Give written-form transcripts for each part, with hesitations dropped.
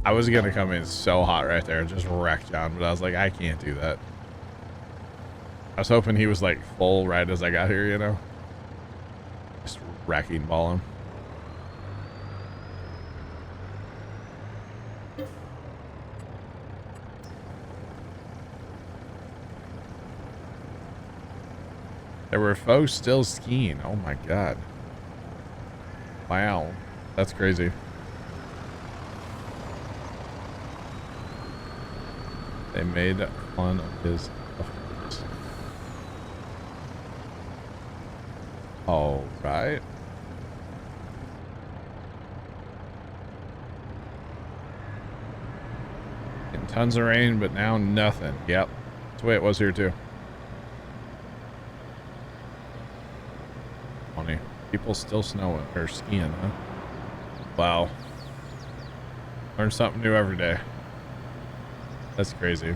I was gonna come in so hot right there and just wreck John, but I was like, I can't do that. I was hoping he was like full right as I got here, you know? Just wrecking ball him. There were folks still skiing. Oh my god. Wow. That's crazy. They made fun of his efforts. All right. In tons of rain, but now nothing. Yep. That's the way it was here too. Funny. People still snowing or skiing, huh? Wow. Learn something new every day. That's crazy.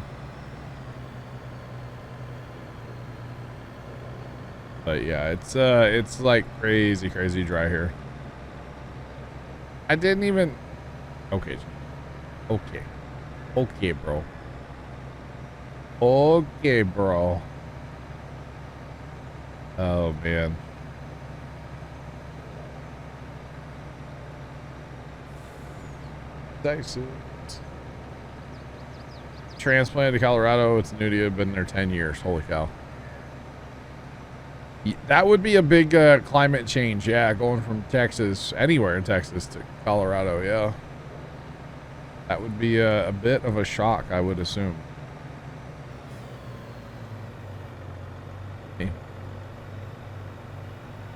But yeah, it's like crazy dry here. I didn't even okay, bro. Okay, bro. Oh man. Texas. Transplanted to Colorado. It's new to you. Been there 10 years. Holy cow. That would be a big climate change. Yeah, going from Texas, anywhere in Texas, to Colorado. Yeah. That would be a bit of a shock, I would assume. Okay.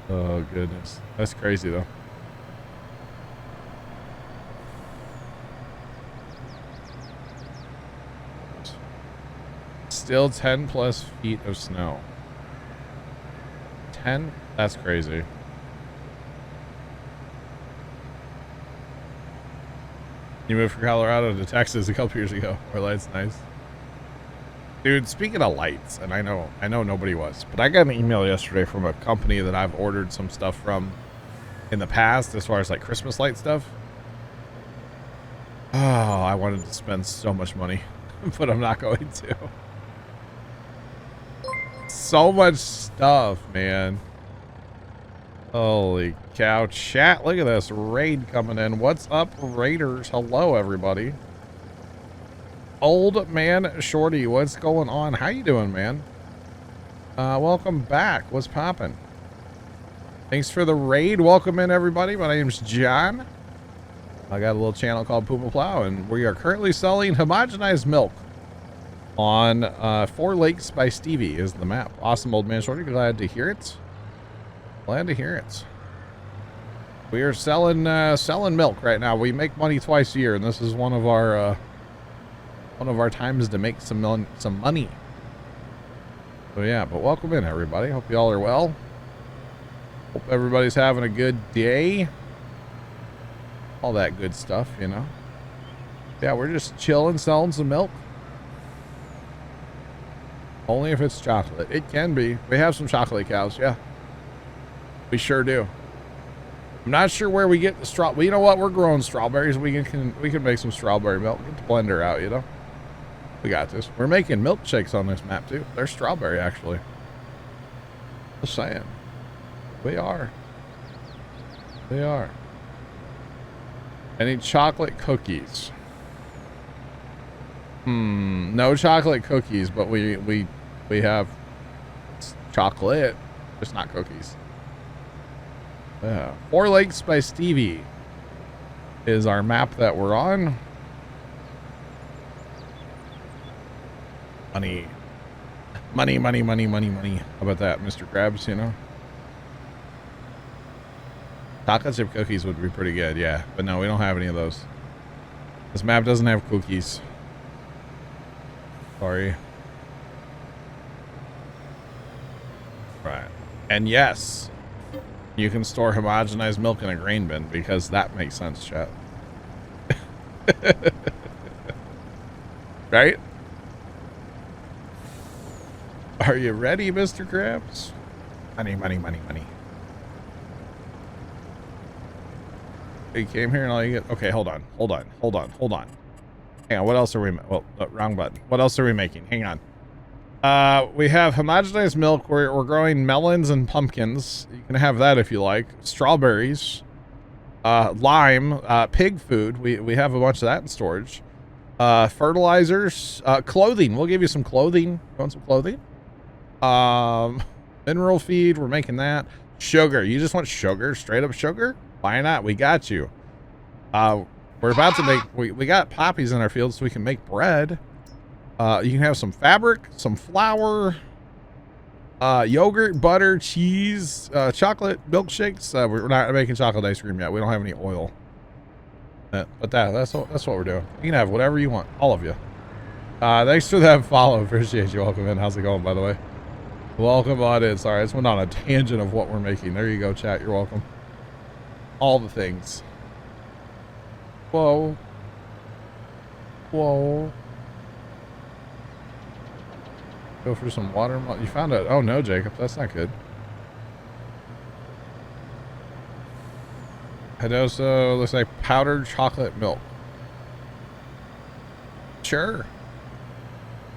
Oh, goodness. That's crazy, though. Still 10 plus feet of snow. 10? That's crazy. You moved from Colorado to Texas a couple years ago. Where light's nice. Dude, speaking of lights, and I know nobody was, but I got an email yesterday from a company that I've ordered some stuff from in the past as far as like Christmas light stuff. Oh, I wanted to spend so much money, but I'm not going to. So much stuff, man. Holy cow. Chat, look at this raid coming in. What's up, raiders? Hello, everybody. Old man Shorty, what's going on? How you doing, man? Welcome back. What's poppin'? Thanks for the raid. Welcome in, everybody. My name's John. I got a little channel called Puma Plow, and we are currently selling homogenized milk on 4 Lakes by Stevie is the map. Awesome, old man Shorty. Glad to hear it. Glad to hear it. We are selling milk right now. We make money twice a year, and this is one of our times to make some money. So yeah, but welcome in, everybody. Hope you all are well. Hope everybody's having a good day. All that good stuff, you know. Yeah, we're just chilling, selling some milk. Only if it's chocolate. It can be. We have some chocolate cows, yeah. We sure do. I'm not sure where we get the straw. Well, you know what? We're growing strawberries. We can make some strawberry milk. Get the blender out, you know. We got this. We're making milkshakes on this map too. They're strawberry, actually. Just saying. We are. They are. Any chocolate cookies? No chocolate cookies, but we have chocolate, just not cookies. Yeah. 4 Lakes by Stevie is our map that we're on. Money. Money, money, money, money, money. How about that, Mr. Krabs, you know? Chocolate chip cookies would be pretty good, yeah. But no, we don't have any of those. This map doesn't have cookies. Sorry. Right. And yes, you can store homogenized milk in a grain bin because that makes sense, chat. Right? Are you ready, Mr. Krabs? Money, money, money, money. You came here and all you get. Okay, hold on. Hang on, what else are we, well, wrong button. What else are we making? Hang on. We have homogenized milk. We're growing melons and pumpkins. You can have that if you like. Strawberries, lime, pig food. We have a bunch of that in storage. Fertilizers, clothing. We'll give you some clothing. You want some clothing? Mineral feed. We're making that. Sugar. You just want sugar? Straight up sugar? Why not? We got you. We're about to make, we got poppies in our field so we can make bread. You can have some fabric, some flour, yogurt, butter, cheese, chocolate milkshakes. We're not making chocolate ice cream yet. We don't have any oil. But that's what we're doing. You can have whatever you want, all of you. Thanks for that follow. Appreciate you. Welcome in. How's it going, by the way? Welcome on in. Sorry, I just went on a tangent of what we're making. There you go, chat. You're welcome. All the things. Whoa. Whoa. Go for some watermelon. You found it. Oh no, Jacob, that's not good. It also looks like powdered chocolate milk. Sure.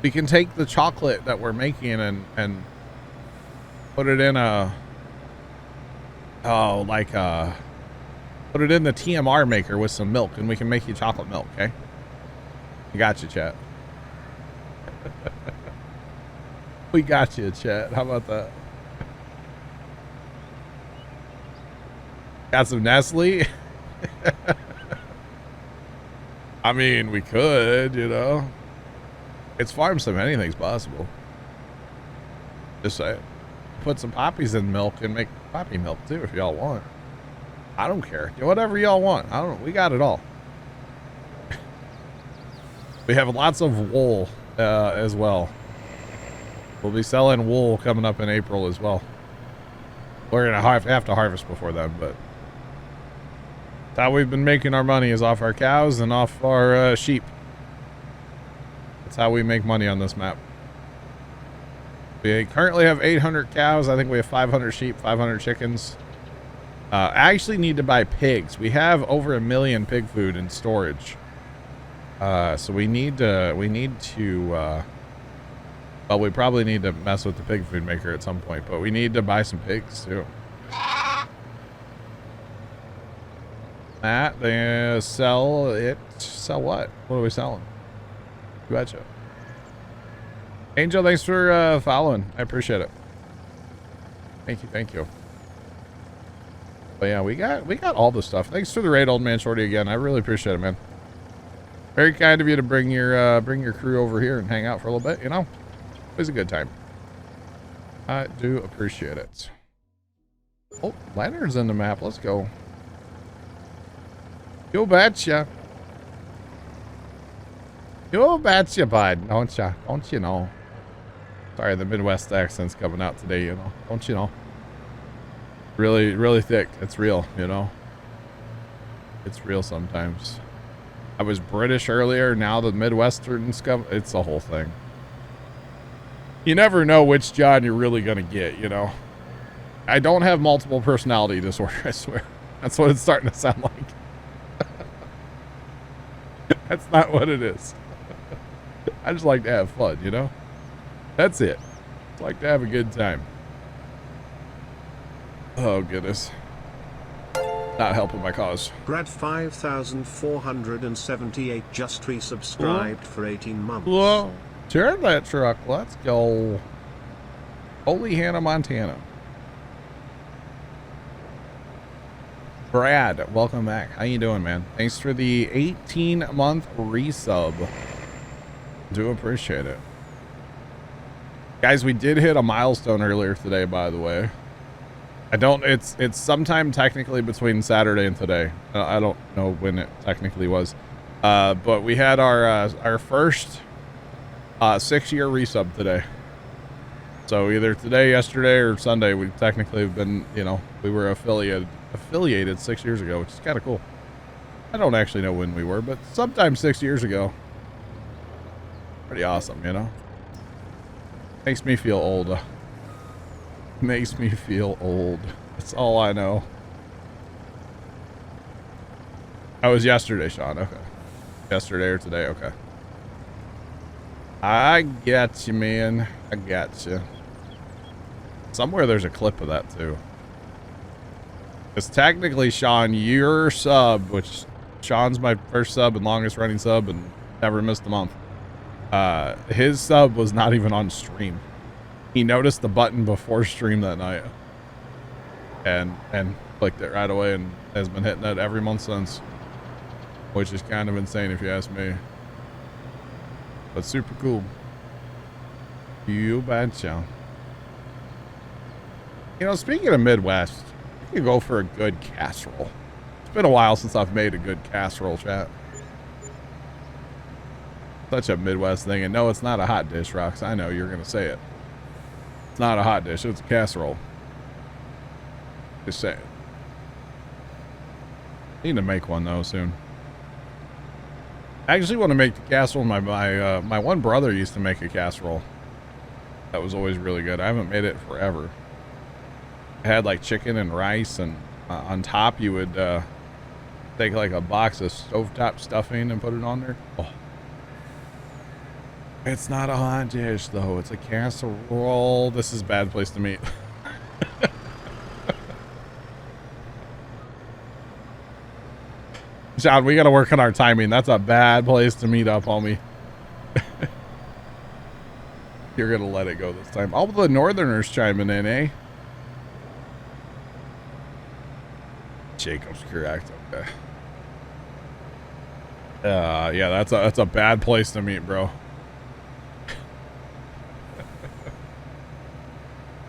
We can take the chocolate that we're making and put it in put it in the TMR maker with some milk and we can make you chocolate milk, okay? You got you, chat. We got you, chat. How about that? Got some Nestle? I mean, we could, you know. It's farm sim. Anything's possible. Just say, put some poppies in milk and make poppy milk too if y'all want. I don't care. Do whatever y'all want. I don't know. We got it all. We have lots of wool as well. We'll be selling wool coming up in April as well. We're gonna have to harvest before then, but that's how we've been making our money, is off our cows and off our sheep. That's how we make money on this map. We currently have 800 cows. I think we have 500 sheep, 500 chickens. I actually need to buy pigs. We have over 1 million pig food in storage. So we need to, well, we probably need to mess with the pig food maker at some point, but we need to buy some pigs too. Matt, they sell it. Sell what? What are we selling? You betcha. Angel, thanks for following. I appreciate it. Thank you, thank you. But yeah, we got all the stuff. Thanks for the raid, old man Shorty, again. I really appreciate it, man. Very kind of you to bring your crew over here and hang out for a little bit, you know? Always a good time. I do appreciate it. Oh, Leonard's in the map. Let's go. You betcha. You betcha, bud. Don't ya? Don't you know? Sorry, the Midwest accent's coming out today, you know. Don't you know? Really, really thick. It's real, you know? It's real sometimes. I was British earlier. Now the Midwestern's come. It's the whole thing. You never know which John you're really going to get, you know? I don't have multiple personality disorder, I swear. That's what it's starting to sound like. That's not what it is. I just like to have fun, you know? That's it. I like to have a good time. Oh, goodness. Not helping my cause. Brad 5478 just resubscribed for 18 months. Whoa. Turn that truck. Let's go. Holy Hannah, Montana. Brad, welcome back. How you doing, man? Thanks for the 18-month resub. Do appreciate it. Guys, we did hit a milestone earlier today, by the way. It's sometime technically between Saturday and today. I don't know when it technically was. But we had our first 6-year resub today. So either today, yesterday, or Sunday, we technically have been, you know, we were affiliated 6 years ago, which is kind of cool. I don't actually know when we were, but sometime 6 years ago. Pretty awesome, you know? Makes me feel old. Makes me feel old. That's all I know. That was yesterday, Sean. Okay. Yesterday or today? Okay. I got you, man. I got you. Somewhere there's a clip of that too. It's technically, Sean, your sub, which Sean's my first sub and longest running sub and never missed a month. His sub was not even on stream. He noticed the button before stream that night and clicked it right away and has been hitting it every month since, which is kind of insane if you ask me. But super cool. You betcha. You know, speaking of Midwest, you can go for a good casserole. It's been a while since I've made a good casserole, chat. Such a Midwest thing. And no, it's not a hot dish, Rox. I know you're going to say it. It's not a hot dish. It's a casserole. Just saying. Need to make one, though, soon. I actually want to make the casserole. My one brother used to make a casserole. That was always really good. I haven't made it forever. It had like chicken and rice, and on top you would take like a box of stovetop stuffing and put it on there. Oh. It's not a hot dish though. It's a casserole. This is a bad place to meet. John, we got to work on our timing. That's a bad place to meet up, homie. You're going to let it go this time. All the Northerners chiming in, eh? Jacob's correct. Okay. Yeah, that's a bad place to meet, bro.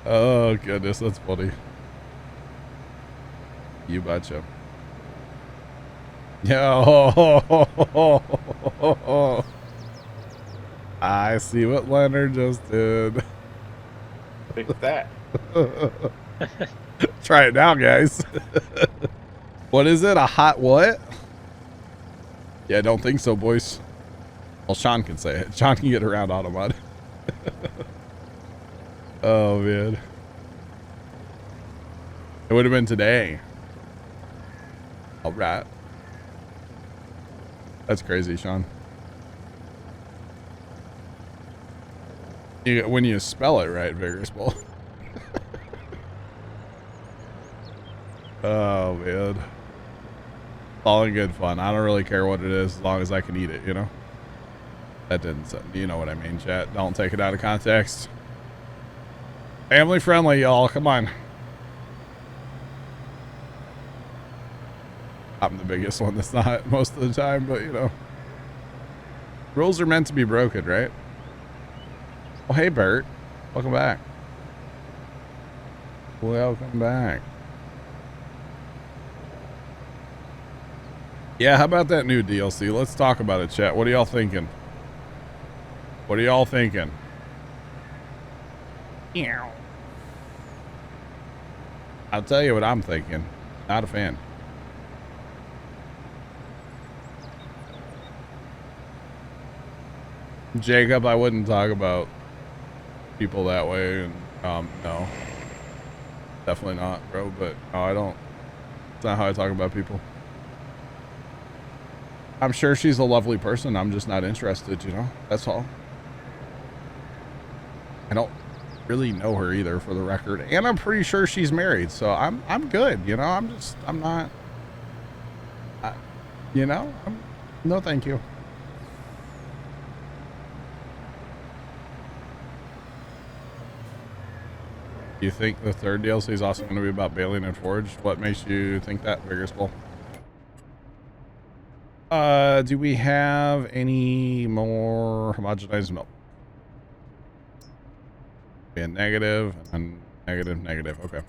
Oh, goodness. That's funny. You betcha. Yo, I see what Leonard just did. Look at that. Try it now, guys. What is it? A hot what? Yeah, I don't think so, boys. Well, Sean can say it. Sean can get around Automod. Oh, man. It would have been today. All right. That's crazy, Sean. When you spell it right, Vigorous Bull. Oh, man. All in good fun. I don't really care what it is as long as I can eat it, you know? That didn't say, you know what I mean, chat. Don't take it out of context. Family friendly, y'all. Come on. I'm the biggest one that's not most of the time, but you know. Rules are meant to be broken, right? Oh, hey, Bert. Welcome back. Welcome back. Yeah, how about that new DLC? Let's talk about it, chat. What are y'all thinking? What are y'all thinking? Yeah. I'll tell you what I'm thinking. Not a fan. Jacob, I wouldn't talk about people that way, and no, definitely not, bro. But no, I don't. It's not how I talk about people. I'm sure she's a lovely person. I'm just not interested, you know. That's all. I don't really know her either, for the record, and I'm pretty sure she's married, so I'm good, you know. I'm not. You know, no, thank you. You think the third DLC is also going to be about Bailing and Forged? What makes you think that, Vigorous Bull? Do we have any more homogenized milk? Be a negative and negative, negative. Okay.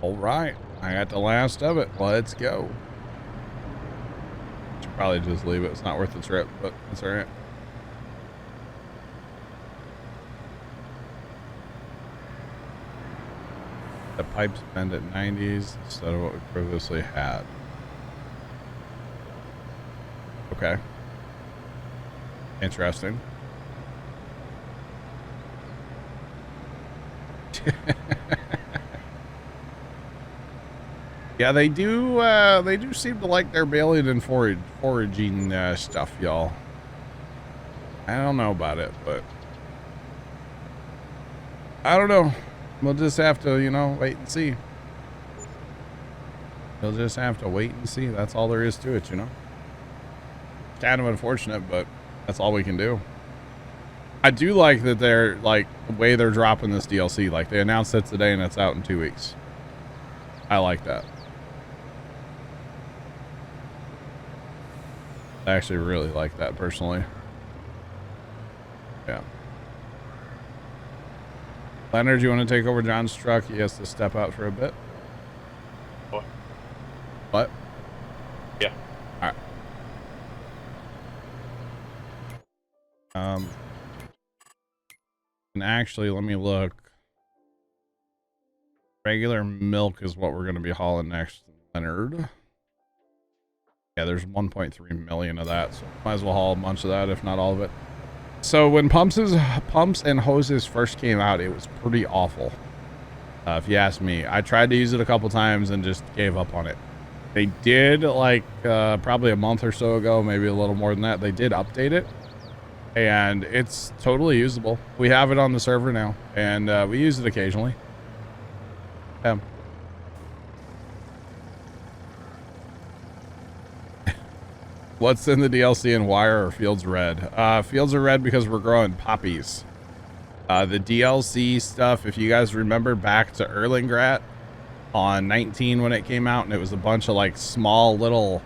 All right. I got the last of it. Let's go. Should probably just leave it. It's not worth the trip, but it's all right. The pipes bend at 90s instead of what we previously had. Okay. Interesting. Yeah, they do seem to like their bailing and foraging stuff, y'all. I don't know about it, but I don't know. We'll just have to, you know, wait and see. We'll just have to wait and see. That's all there is to it, you know. Kind of unfortunate, but that's all we can do. I do like that they're like the way they're dropping this DLC. Like they announced it today and it's out in 2 weeks. I like that. I actually really like that personally. Yeah. Leonard, you want to take over John's truck? He has to step out for a bit. What? What? Yeah. All right. And actually, let me look. Regular milk is what we're going to be hauling next, Leonard. Yeah, there's 1.3 million of that, so might as well haul a bunch of that, if not all of it. So when pumps and hoses first came out, it was pretty awful. If you ask me, I tried to use it a couple times and just gave up on it. They did, like, probably a month or so ago, maybe a little more than that. They did update it, and it's totally usable. We have it on the server now, and we use it occasionally. What's in the DLC and why are fields red? Fields are red because we're growing poppies. The DLC stuff, if you guys remember back to Erlingrat on 19 when it came out, and it was a bunch of like small little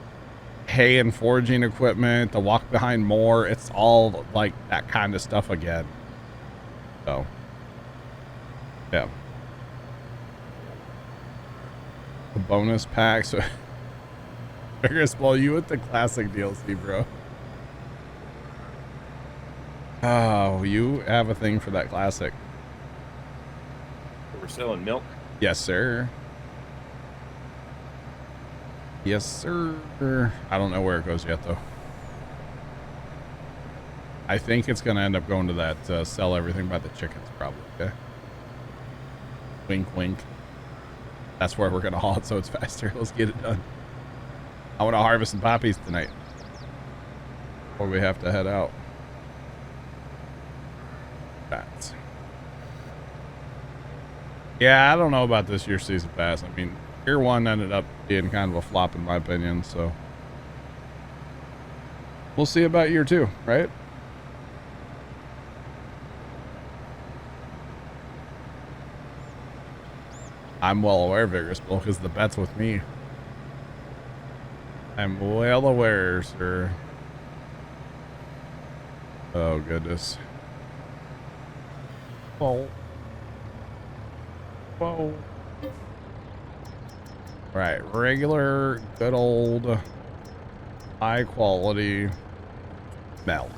hay and foraging equipment, the walk behind more, it's all like that kind of stuff again. So, yeah. The bonus packs. Vigorous, well, you with the classic DLC, bro. Oh, you have a thing for that classic. We're selling milk. Yes, sir. Yes, sir. I don't know where it goes yet, though. I think it's going to end up going to that sell everything by the chickens, probably. Okay? Wink, wink. That's where we're going to haul it so it's faster. Let's get it done. I want to harvest some poppies tonight before we have to head out. That's. Yeah, I don't know about this year's season pass. I mean, year one ended up being kind of a flop in my opinion, so we'll see about year two, right? I'm well aware, Vigorous Bull, because the bet's with me. I'm well aware, sir. Oh, goodness. Whoa. Whoa. Right, regular, good old, high quality milk.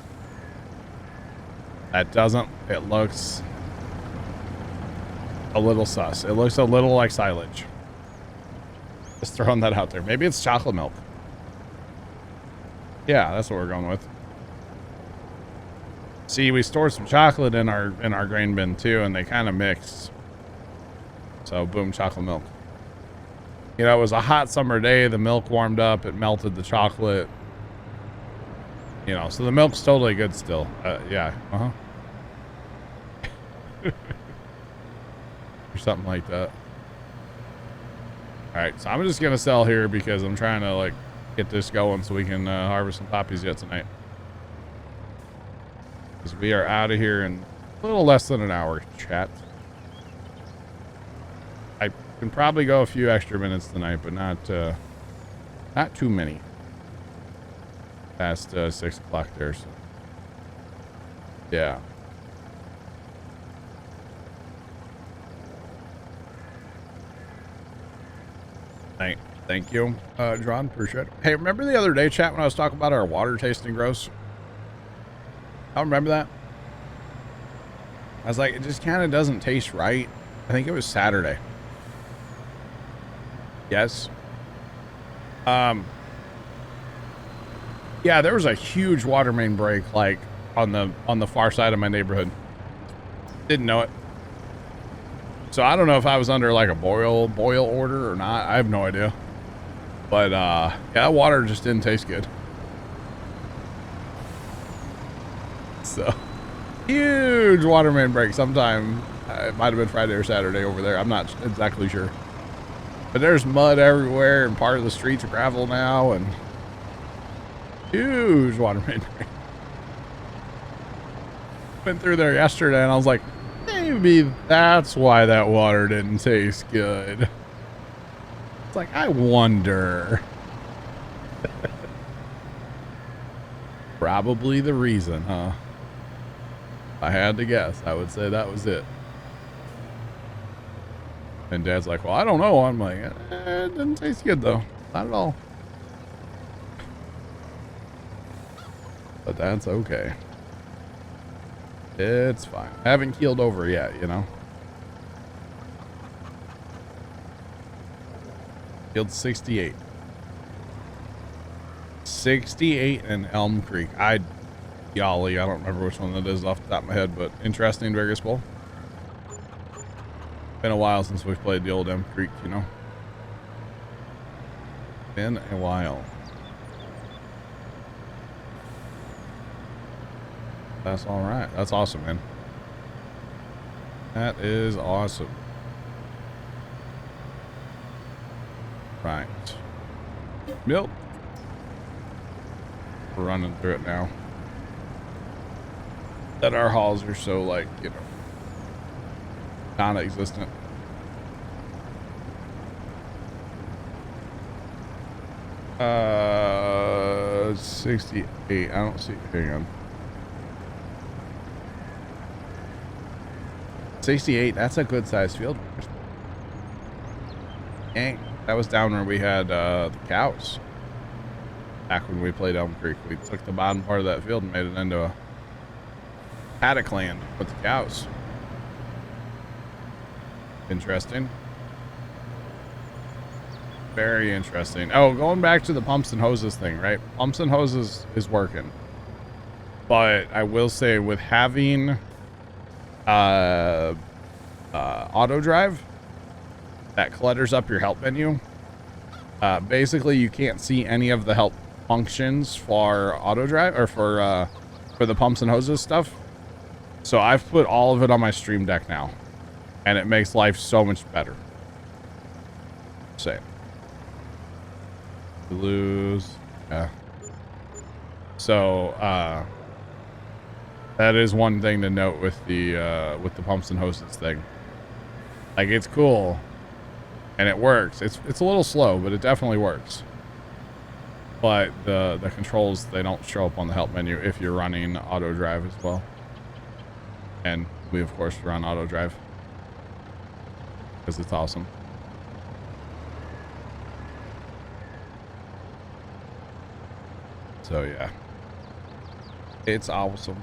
That doesn't, it looks a little sus. It looks a little like silage. Just throwing that out there. Maybe it's chocolate milk. Yeah, that's what we're going with. See, we stored some chocolate in our grain bin too, and they kind of mixed. So boom, chocolate milk. You know, it was a hot summer day. The milk warmed up. It melted the chocolate. You know, so the milk's totally good still. Yeah. Uh-huh. Or something like that. All right, so I'm just gonna sell here because I'm trying to like get this going so we can harvest some poppies yet tonight. Because we are out of here in a little less than an hour, chat. I can probably go a few extra minutes tonight, but not too many. Past 6 o'clock there, so yeah. Thank you, John. Appreciate it. Hey, remember the other day, chat, when I was talking about our water tasting gross? I remember that. I was like, it just kind of doesn't taste right. I think it was Saturday. Yes. Yeah, there was a huge water main break, like on the far side of my neighborhood. Didn't know it. So I don't know if I was under like a boil order or not. I have no idea. But yeah, water just didn't taste good. So huge water main break sometime. It might have been Friday or Saturday over there. I'm not exactly sure. But there's mud everywhere, and part of the streets are gravel now, and huge water main break. Went through there yesterday, and I was like, maybe that's why that water didn't taste good. It's like, I wonder. Probably the reason, huh? If I had to guess, I would say that was it. And Dad's like, well, I don't know. I'm like, it didn't taste good, though. Not at all. But that's okay. It's fine. I haven't keeled over yet, you know? Keeled 68. 68 in Elm Creek. Golly, I don't remember which one that is off the top of my head, but interesting Vegas Bowl. Been a while since we've played the old Elm Creek, you know? Been a while. That's all right. That's awesome, man. That is awesome. Right. Milk. We're running through it now. That our halls are so, like, you know, non-existent. Uh, 68. I don't see. Hang on. 68. That's a good sized field. Dang. That was down where we had the cows. Back when we played Elm Creek, we took the bottom part of that field and made it into a paddock land with the cows. Interesting. Very interesting. Oh, going back to the pumps and hoses thing, right? Pumps and hoses is working. But I will say with having auto drive that clutters up your help menu, basically you can't see any of the help functions for auto drive or for the pumps and hoses stuff. So I've put all of it on my stream deck now, and it makes life so much better. Say lose. Yeah. So that is one thing to note with the pumps and hoses thing. Like, it's cool and it works. It's a little slow, but it definitely works. But the controls, they don't show up on the help menu if you're running auto drive as well. And we of course run auto drive because it's awesome. So yeah, it's awesome.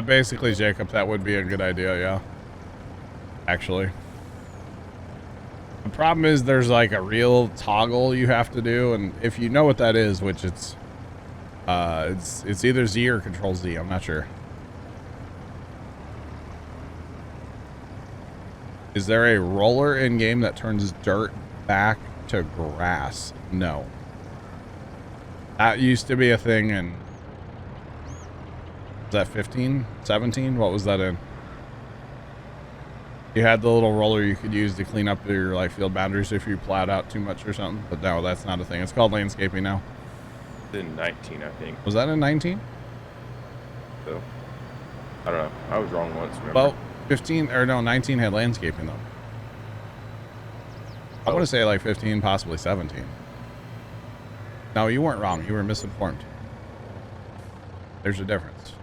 Basically, Jacob, that would be a good idea, yeah. Actually. The problem is there's like a real toggle you have to do, and if you know what that is, which it's either Z or Control Z, I'm not sure. Is there a roller in game that turns dirt back to grass? No. That used to be a thing in, was that 15, 17? What was that in? You had the little roller you could use to clean up your like field boundaries if you plowed out too much or something. But no, that's not a thing. It's called landscaping now. In 19, I think. Was that in 19? So, I don't know. I was wrong once, remember? Well, 15, or no, 19 had landscaping though. I want to say like 15, possibly 17. No, you weren't wrong. You were misinformed. There's a difference.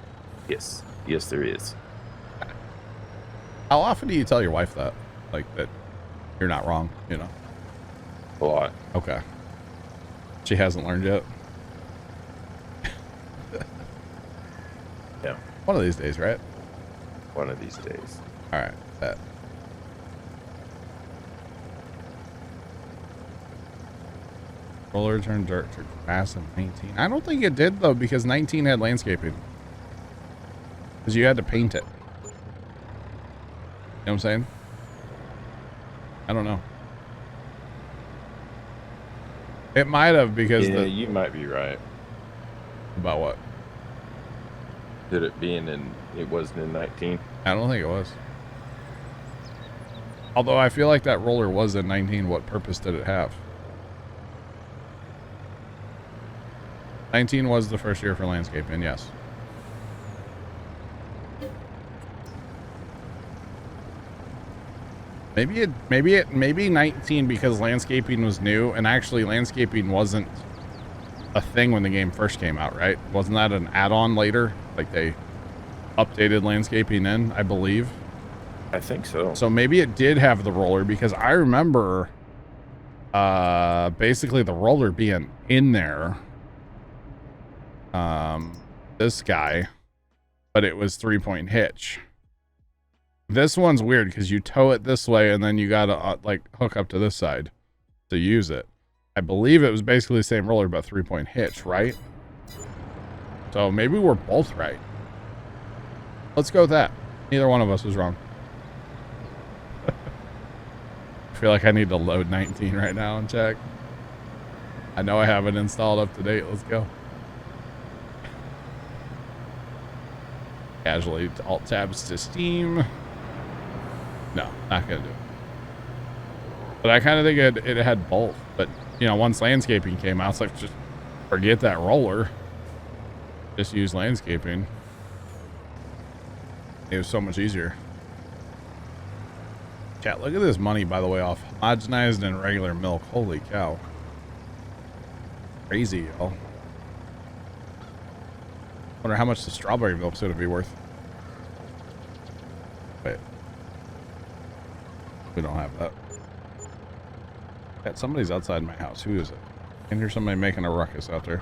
Yes. Yes, there is. How often do you tell your wife that? Like, that you're not wrong, you know? A lot. Okay. She hasn't learned yet? Yeah. One of these days, right? One of these days. All right. That. Roller turned dirt to grass in 19. I don't think it did, though, because 19 had landscaping. Because you had to paint it. You know what I'm saying? I don't know. It might have because Yeah, you might be right. About what? Did it being in, it wasn't in 19? I don't think it was. Although I feel like that roller was in 19. What purpose did it have? 19 was the first year for landscaping, yes. Maybe 19 because landscaping was new, and actually landscaping wasn't a thing when the game first came out, right? Wasn't that an add-on later? Like they updated landscaping in, I believe. I think so. So maybe it did have the roller, because I remember basically the roller being in there. This guy, but it was 3-point hitch. This one's weird because you tow it this way and then you gotta like hook up to this side to use it. I believe it was basically the same roller but 3-point hitch, right? So maybe we're both right. Let's go with that. Neither one of us was wrong. I feel like I need to load 19 right now and check. I know I have it installed up to date. Let's go. Casually alt tabs to Steam. No, not gonna do it. But I kind of think it had both. But you know, once landscaping came out, it's like just forget that roller. Just use landscaping. It was so much easier. Chat, look at this money, by the way, off homogenized and regular milk. Holy cow. Crazy, y'all. Wonder how much the strawberry milk's gonna be worth. Wait. We don't have that. Yeah, somebody's outside my house. Who is it? I can hear somebody making a ruckus out there.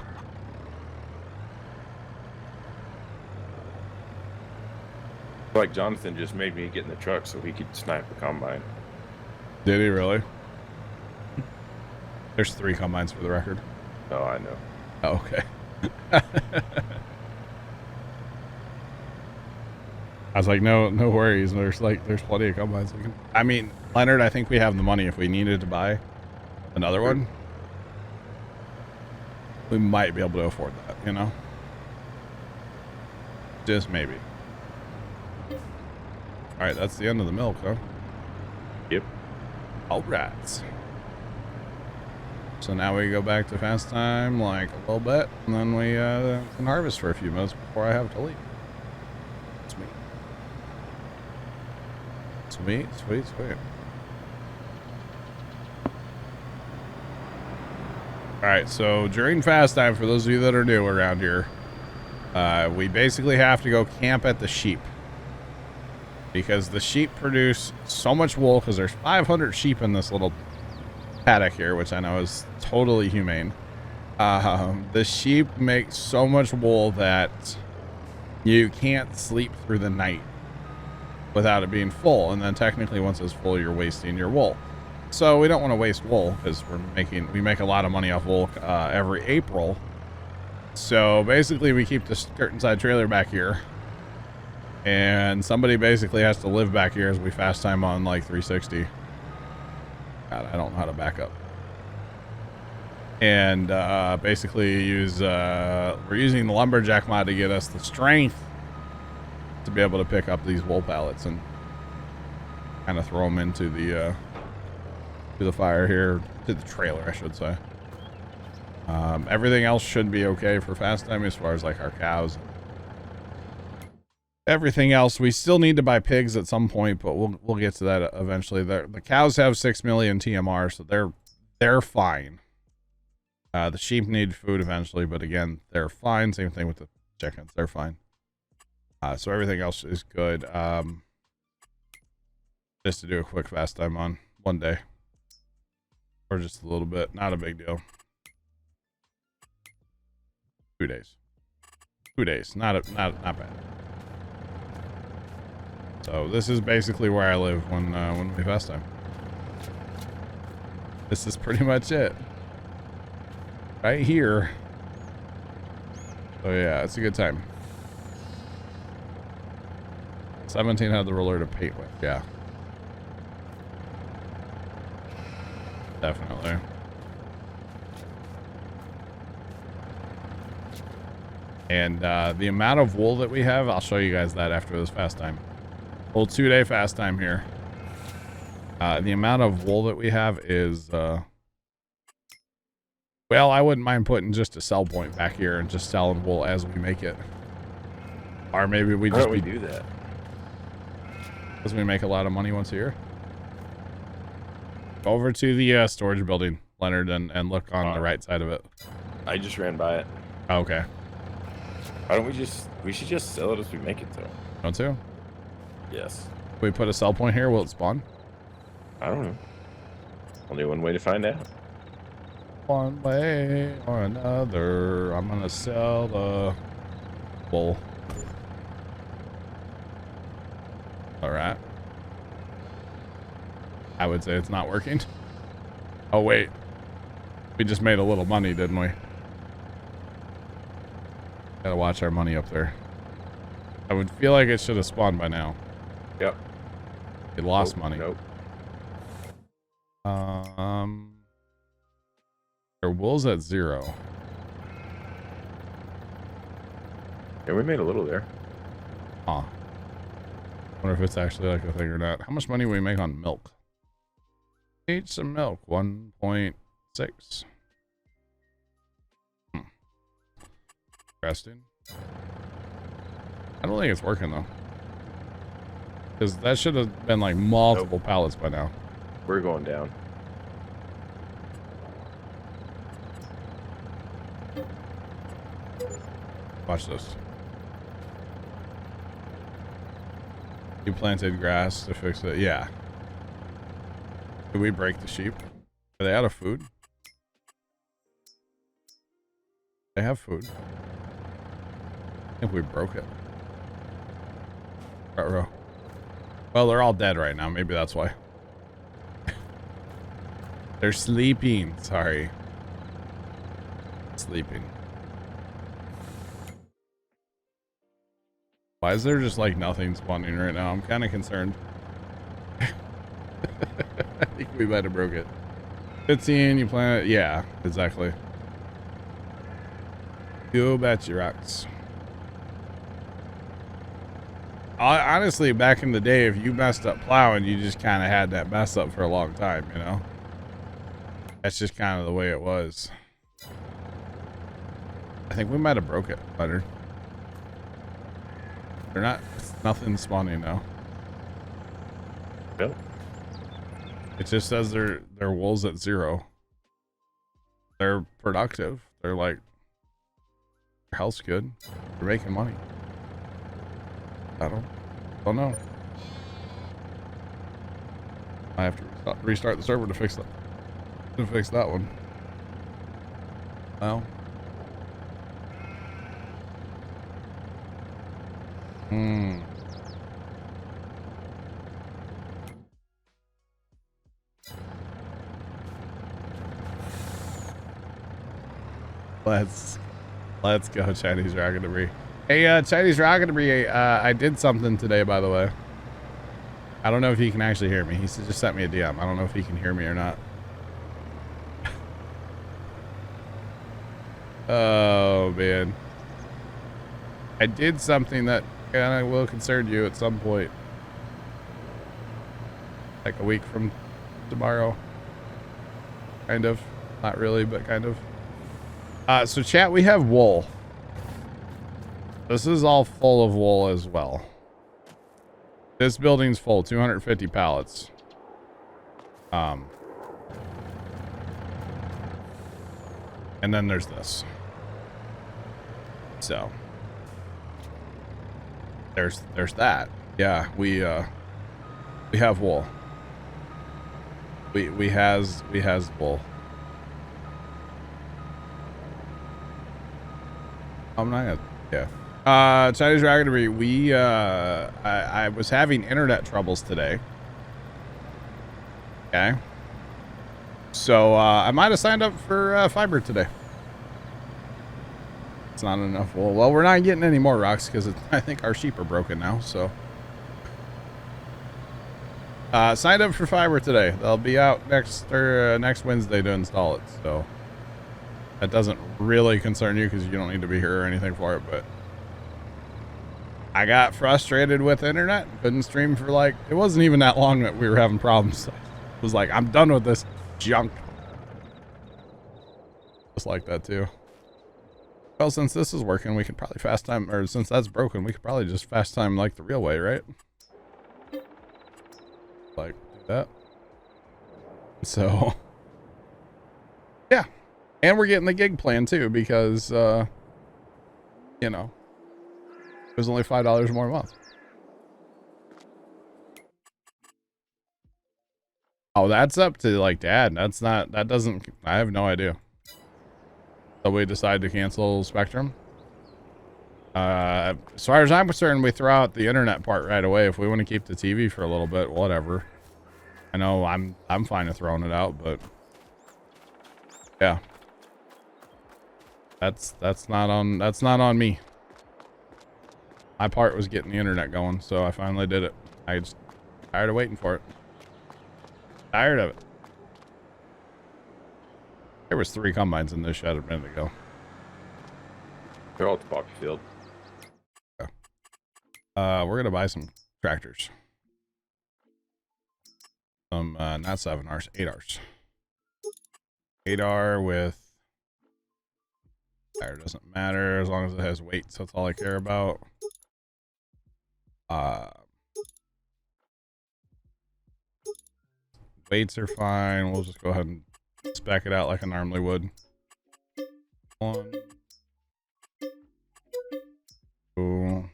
Like Jonathan just made me get in the truck so he could snipe the combine. Did he really? There's 3 combines for the record. Oh, I know. Oh, okay. I was like, no worries. There's plenty of combines. I mean, Leonard, I think we have the money if we needed to buy another one. We might be able to afford that, you know? Just maybe. All right, that's the end of the milk, huh? Yep. All right. So now we go back to fast time like a little bit, and then we can harvest for a few minutes before I have to leave. Sweet. Sweet, sweet, sweet. All right, so during fast time, for those of you that are new around here, we basically have to go camp at the sheep. Because the sheep produce so much wool, because there's 500 sheep in this little paddock here, which I know is totally humane. The sheep make so much wool that you can't sleep through the night without it being full, and then technically once it's full you're wasting your wool. So we don't want to waste wool because we make a lot of money off wool every April. So basically we keep the skirt inside trailer back here, and somebody basically has to live back here as we fast time on like 360. God, I don't know how to back up. And basically we're using the lumberjack mod to get us the strength to be able to pick up these wool pallets and kind of throw them into the fire here, to the trailer, I should say. Everything else should be okay for fast time as far as like our cows. Everything else, we still need to buy pigs at some point, but we'll get to that eventually. The cows have 6 million TMR, so they're fine. The sheep need food eventually, but again, they're fine. Same thing with the chickens, they're fine. So everything else is good. Just to do a quick fast time on one day, or just a little bit, not a big deal. 2 days. 2 days, not bad. So this is basically where I live when we fast time. This is pretty much it. Right here. So yeah, it's a good time. 17 had the roller to paint with, yeah. Definitely. And the amount of wool that we have, I'll show you guys that after this fast time. Full 2-day fast time here. The amount of wool that we have is, well, I wouldn't mind putting just a sell point back here and just selling wool as we make it. Or maybe we just do that? Because we make a lot of money once a year. Go over to the storage building, Leonard, and look on the right side of it. I just ran by it. Oh, okay. Why don't we should just sell it as we make it though. Want to? Yes. If we put a sell point here, will it spawn? I don't know. Only one way to find out. One way or another, I'm gonna sell the wool. All right. I would say it's not working. Oh wait, we just made a little money, didn't we? Gotta watch our money up there. I would feel like it should have spawned by now. Yep. It lost money. Nope. Their wool's at 0. Yeah, we made a little there. Huh. Wonder if it's actually like a thing or not. How much money we make on milk? Eat some milk. 1.6. Interesting. I don't think it's working though. Because that should have been like multiple pallets by now. We're going down. Watch this. You planted grass to fix it. Yeah. Did we break the sheep? Are they out of food? They have food. I think we broke it. Uh-oh. Well, they're all dead right now. Maybe that's why. They're sleeping. Sorry. Sleeping. Why is there just like nothing spawning right now? I'm kind of concerned. I think we might have broke it. 15, you plant it. Yeah, exactly. Go bet you rocks. Honestly, back in the day, if you messed up plowing, you just kind of had that mess up for a long time, you know? That's just kind of the way it was. I think we might have broke it, Leonard. They're not, nothing spawning now. Yep. It just says their wool's at 0. They're productive. They're like, their health's good. They're making money. I don't know. I have to restart the server to fix that. To fix that one. Well. Let's go, Chinese rocket debris. Hey, Chinese rocket debris. I did something today, by the way. I don't know if he can actually hear me. He just sent me a DM. I don't know if he can hear me or not. Oh man, I did something that kind of will concern you at some point, like a week from tomorrow. Kind of, not really, but kind of. So chat, we have wool. This is all full of wool as well. This building's full, 250 pallets. And then there's this. So there's that. Yeah, we have wool. We has wool. I'm not gonna, yeah. Chinese rocket debris. I was having internet troubles today. Okay. So I might have signed up for fiber today. It's not enough wool. Well, we're not getting any more rocks because I think our sheep are broken now. So Signed up for fiber today. They'll be out next Wednesday to install it. So that doesn't really concern you because you don't need to be here or anything for it. But I got frustrated with internet. Couldn't stream for like, it wasn't even that long that we were having problems. It was like, I'm done with this junk. Just like that too. Well, since this is working, we could probably fast time, or since that's broken, we could probably just fast time like the real way, right? Like do that. So yeah, and we're getting the gig plan too because you know, it was only $5 more a month. Oh, that's up to like dad. That's not, that doesn't, I have no idea. So we decide to cancel Spectrum. As far as I'm concerned, we throw out the internet part right away. If we want to keep the TV for a little bit, whatever. I know I'm fine with throwing it out, but yeah, that's not on me. My part was getting the internet going, so I finally did it. I just tired of waiting for it. Tired of it. There was 3 combines in this shed a minute ago. They're all at the poppy field. Yeah. We're gonna buy some tractors. Some not 7Rs, 8Rs. 8R with tire doesn't matter as long as it has weight, so that's all I care about. Weights are fine. We'll just go ahead and spec it out like I normally would. 1, 2.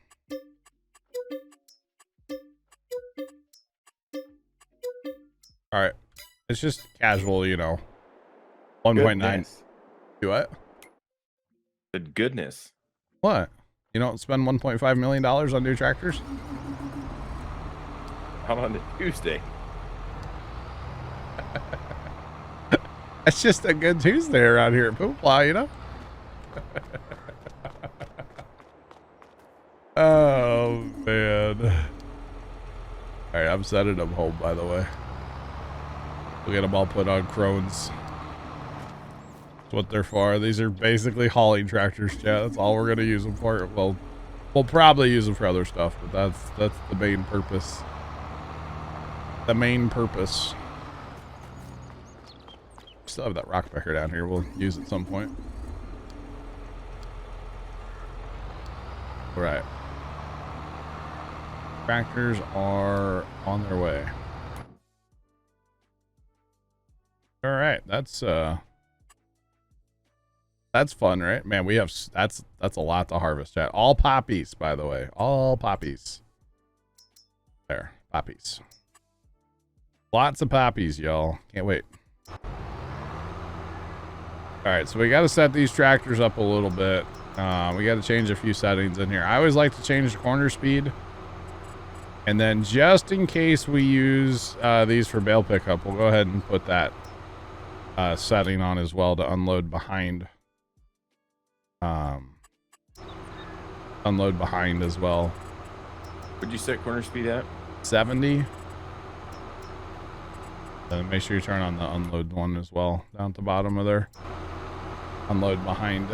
All right, it's just casual, you know. 1.9. Do what? Good goodness. What? You don't spend $1.5 million on new tractors? How on a Tuesday? That's just a good Tuesday around here at Plow, you know? Oh, man. All right, I'm setting them home, by the way. We'll get them all put on Crones. That's what they're for. These are basically hauling tractors, chat. That's all we're going to use them for. Well, we'll probably use them for other stuff, but that's the main purpose. The main purpose. Still have that rock picker down here. We'll use it at some point. All right. Tractors are on their way. All right, that's fun, right? Man, we have that's a lot to harvest, chat. All poppies, by the way. All poppies. There, poppies. Lots of poppies, y'all. Can't wait. All right, so we got to set these tractors up a little bit. We got to change a few settings in here. I always like to change the corner speed. And then just in case we use these for bale pickup, we'll go ahead and put that setting on as well to unload behind. Unload behind as well. Would you set corner speed at? 70. Then make sure you turn on the unload one as well down at the bottom of there. Unload behind.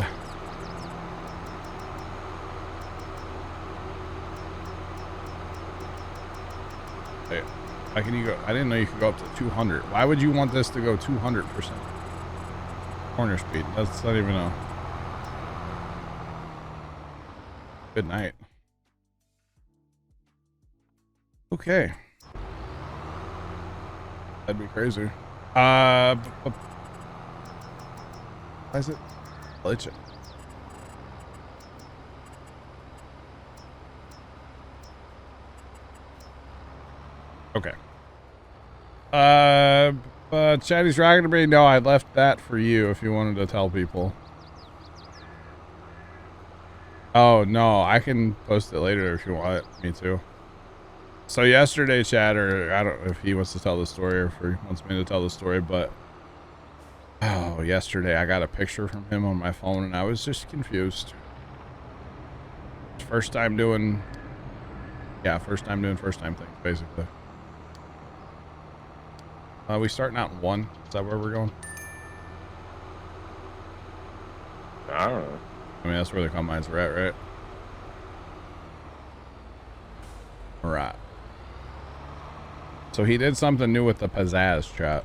Hey, how can you go? I didn't know you could go up to 200. Why would you want this to go 200% corner speed? That's not even a good night. Okay. That'd be crazy. Why is it glitching? Okay. Chatty's Dragon to me. No, I left that for you if you wanted to tell people. Oh, no, I can post it later if you want it. Me too. So yesterday, Chatter, I don't know if he wants to tell the story or if he wants me to tell the story, but yesterday I got a picture from him on my phone and I was just confused. First time doing first time things, basically. We starting out in 1. Is that where we're going? I don't know. I mean, that's where the combines were at, right? All right. So he did something new with the pizzazz chat.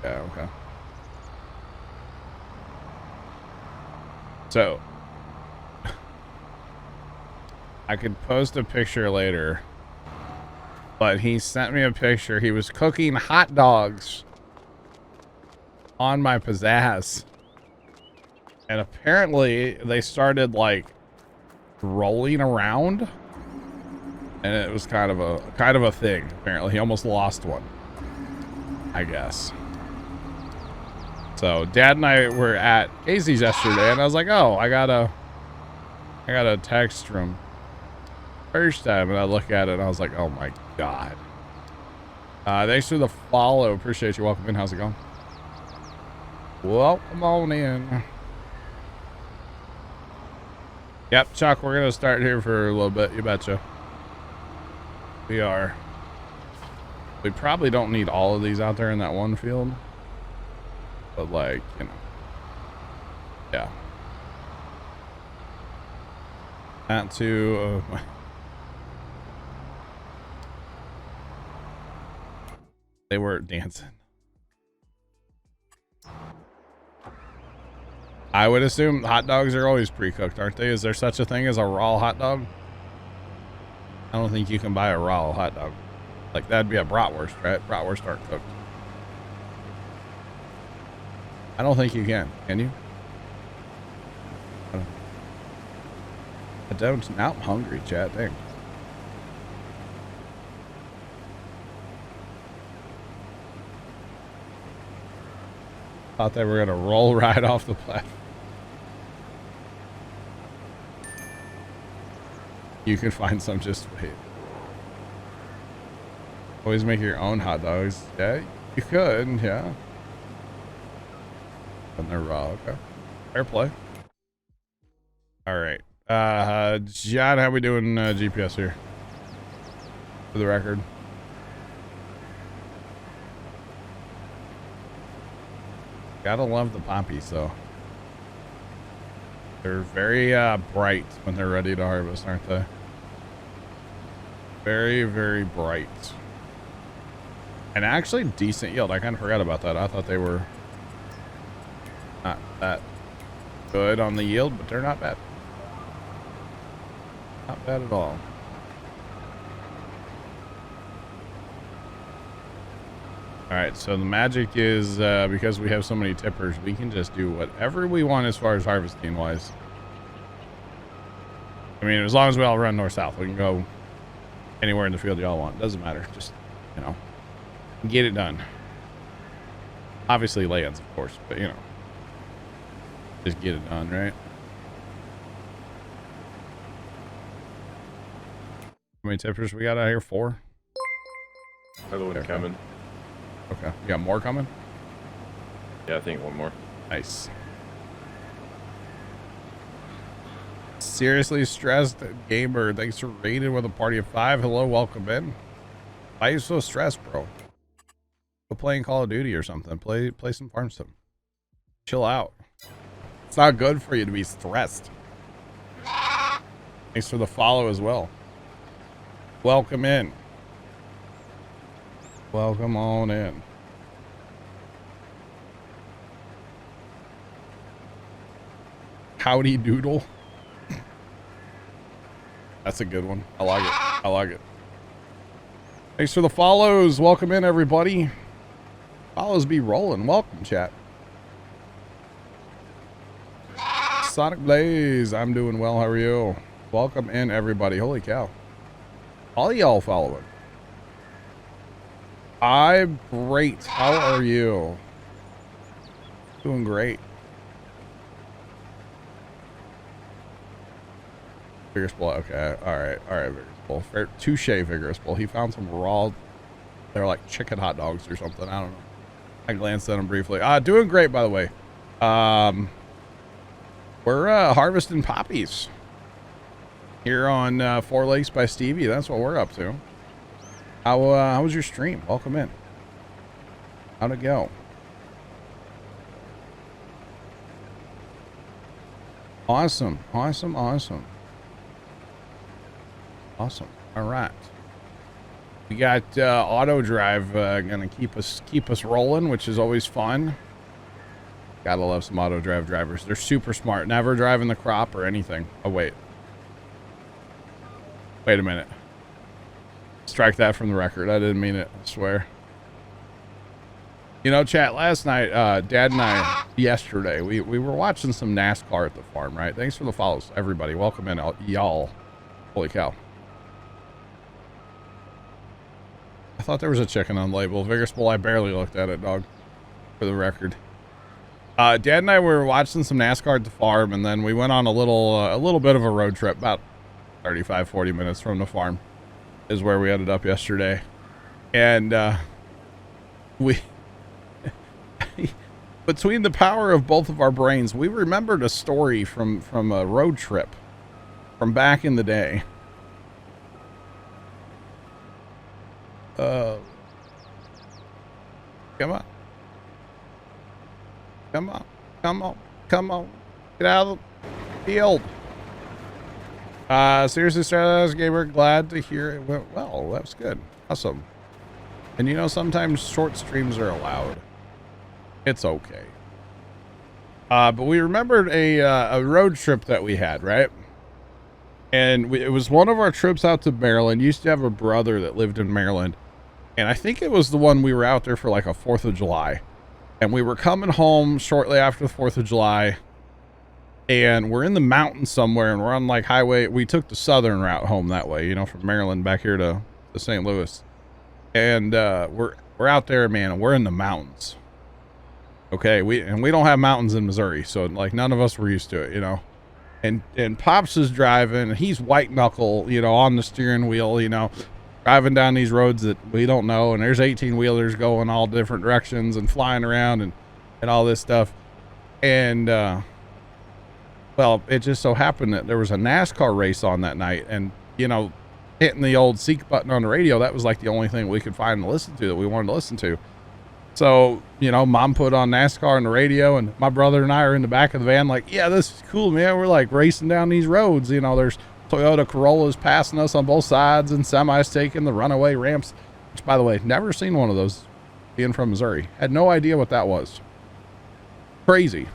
Yeah, okay. So I could post a picture later, but he sent me a picture. He was cooking hot dogs on my pizzazz, and apparently they started like rolling around, and it was kind of a thing. Apparently he almost lost one, I guess. So Dad and I were at Casey's yesterday, and I was like, oh, I got a text from first time, and I look at it and I was like, oh my god. Thanks for the follow. Appreciate you. Welcome in. How's it going? Welcome on in. Yep, Chuck, we're gonna start here for a little bit, you betcha. We are. We probably don't need all of these out there in that one field, but like, you know, yeah. Not to they were dancing. I would assume hot dogs are always pre-cooked, aren't they? Is there such a thing as a raw hot dog? I don't think you can buy a raw hot dog. Like, that'd be a bratwurst, right? Bratwurst aren't cooked. I don't think you can you? I don't. Now I'm hungry, chat. Dang. Thought they were gonna roll right off the platform. You can find some, just wait. Always make your own hot dogs. Yeah, you could, yeah. And they're raw, okay. Fair play. Alright. John, how we doing GPS here? For the record. Gotta love the poppies, though. They're very bright when they're ready to harvest, aren't they? Very, very bright. And actually decent yield. I kind of forgot about that. I thought they were not that good on the yield, but they're not bad. Not bad at all. Alright, so the magic is, because we have so many tippers, we can just do whatever we want as far as harvesting wise. I mean, as long as we all run north-south, we can go anywhere in the field y'all want. Doesn't matter. Just, you know, get it done. Obviously lay-ins, of course, but, you know, just get it done, right? How many tippers we got out here? 4? Another one coming. Okay. You got more coming? Yeah, I think one more. Nice. Seriously stressed gamer. Thanks for raiding with a party of 5. Hello, welcome in. Why are you so stressed, bro? Go playing Call of Duty or something. Play some Farm Sim. Chill out. It's not good for you to be stressed. Thanks for the follow as well. Welcome in. Welcome on in. Howdy doodle. That's a good one. I like it. I like it. Thanks for the follows. Welcome in, everybody. Follows be rolling. Welcome, chat. Sonic Blaze. I'm doing well. How are you? Welcome in, everybody. Holy cow. All y'all following. I'm great. How are you? Doing great. Vigorous Bull. Okay. All right. Vigorous Bull. Fair. Touche, Vigorous Bull. He found some raw. They're like chicken hot dogs or something. I don't know. I glanced at them briefly. Doing great, by the way. We're harvesting poppies here on 4 Lakes by Stevie. That's what we're up to. How was your stream? Welcome in. How'd it go? Awesome. Awesome. Awesome. Awesome. All right. We got auto drive gonna keep us rolling, which is always fun. Gotta love some auto drive drivers. They're super smart. Never driving the crop or anything. Oh wait. Wait a minute. Strike that from the record. I didn't mean it. I swear. You know, chat, last night, Dad and I, yesterday, we were watching some NASCAR at the farm, right? Thanks for the follows, everybody. Welcome in, y'all. Holy cow. I thought there was a chicken on the label. Vigorous Bull, I barely looked at it, dog, for the record. Dad and I were watching some NASCAR at the farm, and then we went on a little bit of a road trip, about 35, 40 minutes from the farm is where we ended up yesterday. And we... between the power of both of our brains, we remembered a story from a road trip from back in the day. Come on. Come on. Come on. Come on. Get out of the field. Seriously, Strategize Gamer, glad to hear it went well. That was good. Awesome. And you know, sometimes short streams are allowed. It's okay. But we remembered a road trip that we had, right? And it was one of our trips out to Maryland. Used to have a brother that lived in Maryland. And I think it was the one we were out there for like a 4th of July. And we were coming home shortly after the 4th of July. And we're in the mountains somewhere, and we're on like highway. We took the southern route home that way, you know, from Maryland back here to St. Louis. And we're out there, man, and we're in the mountains. Okay, we don't have mountains in Missouri, so like none of us were used to it, you know. And Pops is driving, and he's white knuckle, you know, on the steering wheel, you know, driving down these roads that we don't know, and there's 18-wheelers going all different directions and flying around and all this stuff. And well, it just so happened that there was a NASCAR race on that night, and you know, hitting the old seek button on the radio, that was like the only thing we could find to listen to that we wanted to listen to. So, you know, Mom put on NASCAR on the radio, and my brother and I are in the back of the van like, yeah, this is cool, man. We're like racing down these roads. You know, there's Toyota Corollas passing us on both sides and semis taking the runaway ramps, which, by the way, never seen one of those being from Missouri. Had no idea what that was. Crazy.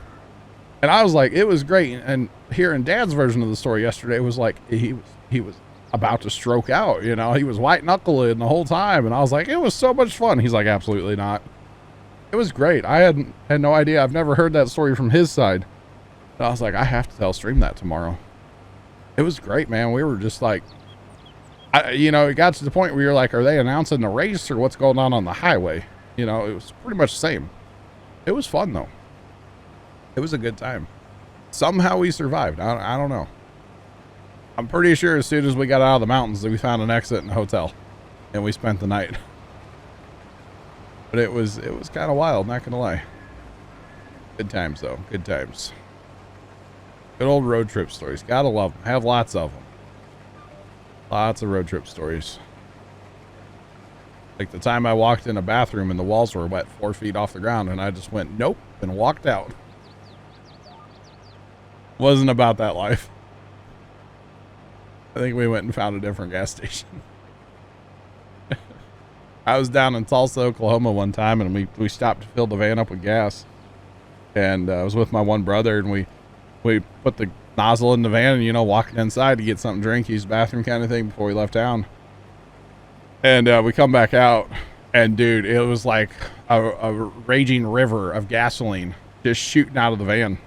And I was like, it was great. And hearing Dad's version of the story yesterday was like, he was about to stroke out, you know, he was white knuckling the whole time. And I was like, it was so much fun. He's like, absolutely not. It was great. I had no idea. I've never heard that story from his side. And I was like, I have to stream that tomorrow. It was great, man. We were just like, you know, it got to the point where you're like, are they announcing the race or what's going on the highway? You know, it was pretty much the same. It was fun though. It was a good time. Somehow we survived. I don't know. I'm pretty sure as soon as we got out of the mountains that we found an exit in a hotel and we spent the night. But it was kind of wild, not gonna lie. Good times though, good times. Good old road trip stories. Gotta love them. Have lots of them. Lots of road trip stories. Like the time I walked in a bathroom and the walls were wet 4 feet off the ground, and I just went nope and walked out. Wasn't about that life. I think we went and found a different gas station. I was down in Tulsa, Oklahoma one time, and we stopped to fill the van up with gas. And I was with my one brother, and we put the nozzle in the van and, you know, walked inside to get something to drink, use the bathroom kind of thing before we left town. And we come back out, and dude, it was like a raging river of gasoline just shooting out of the van.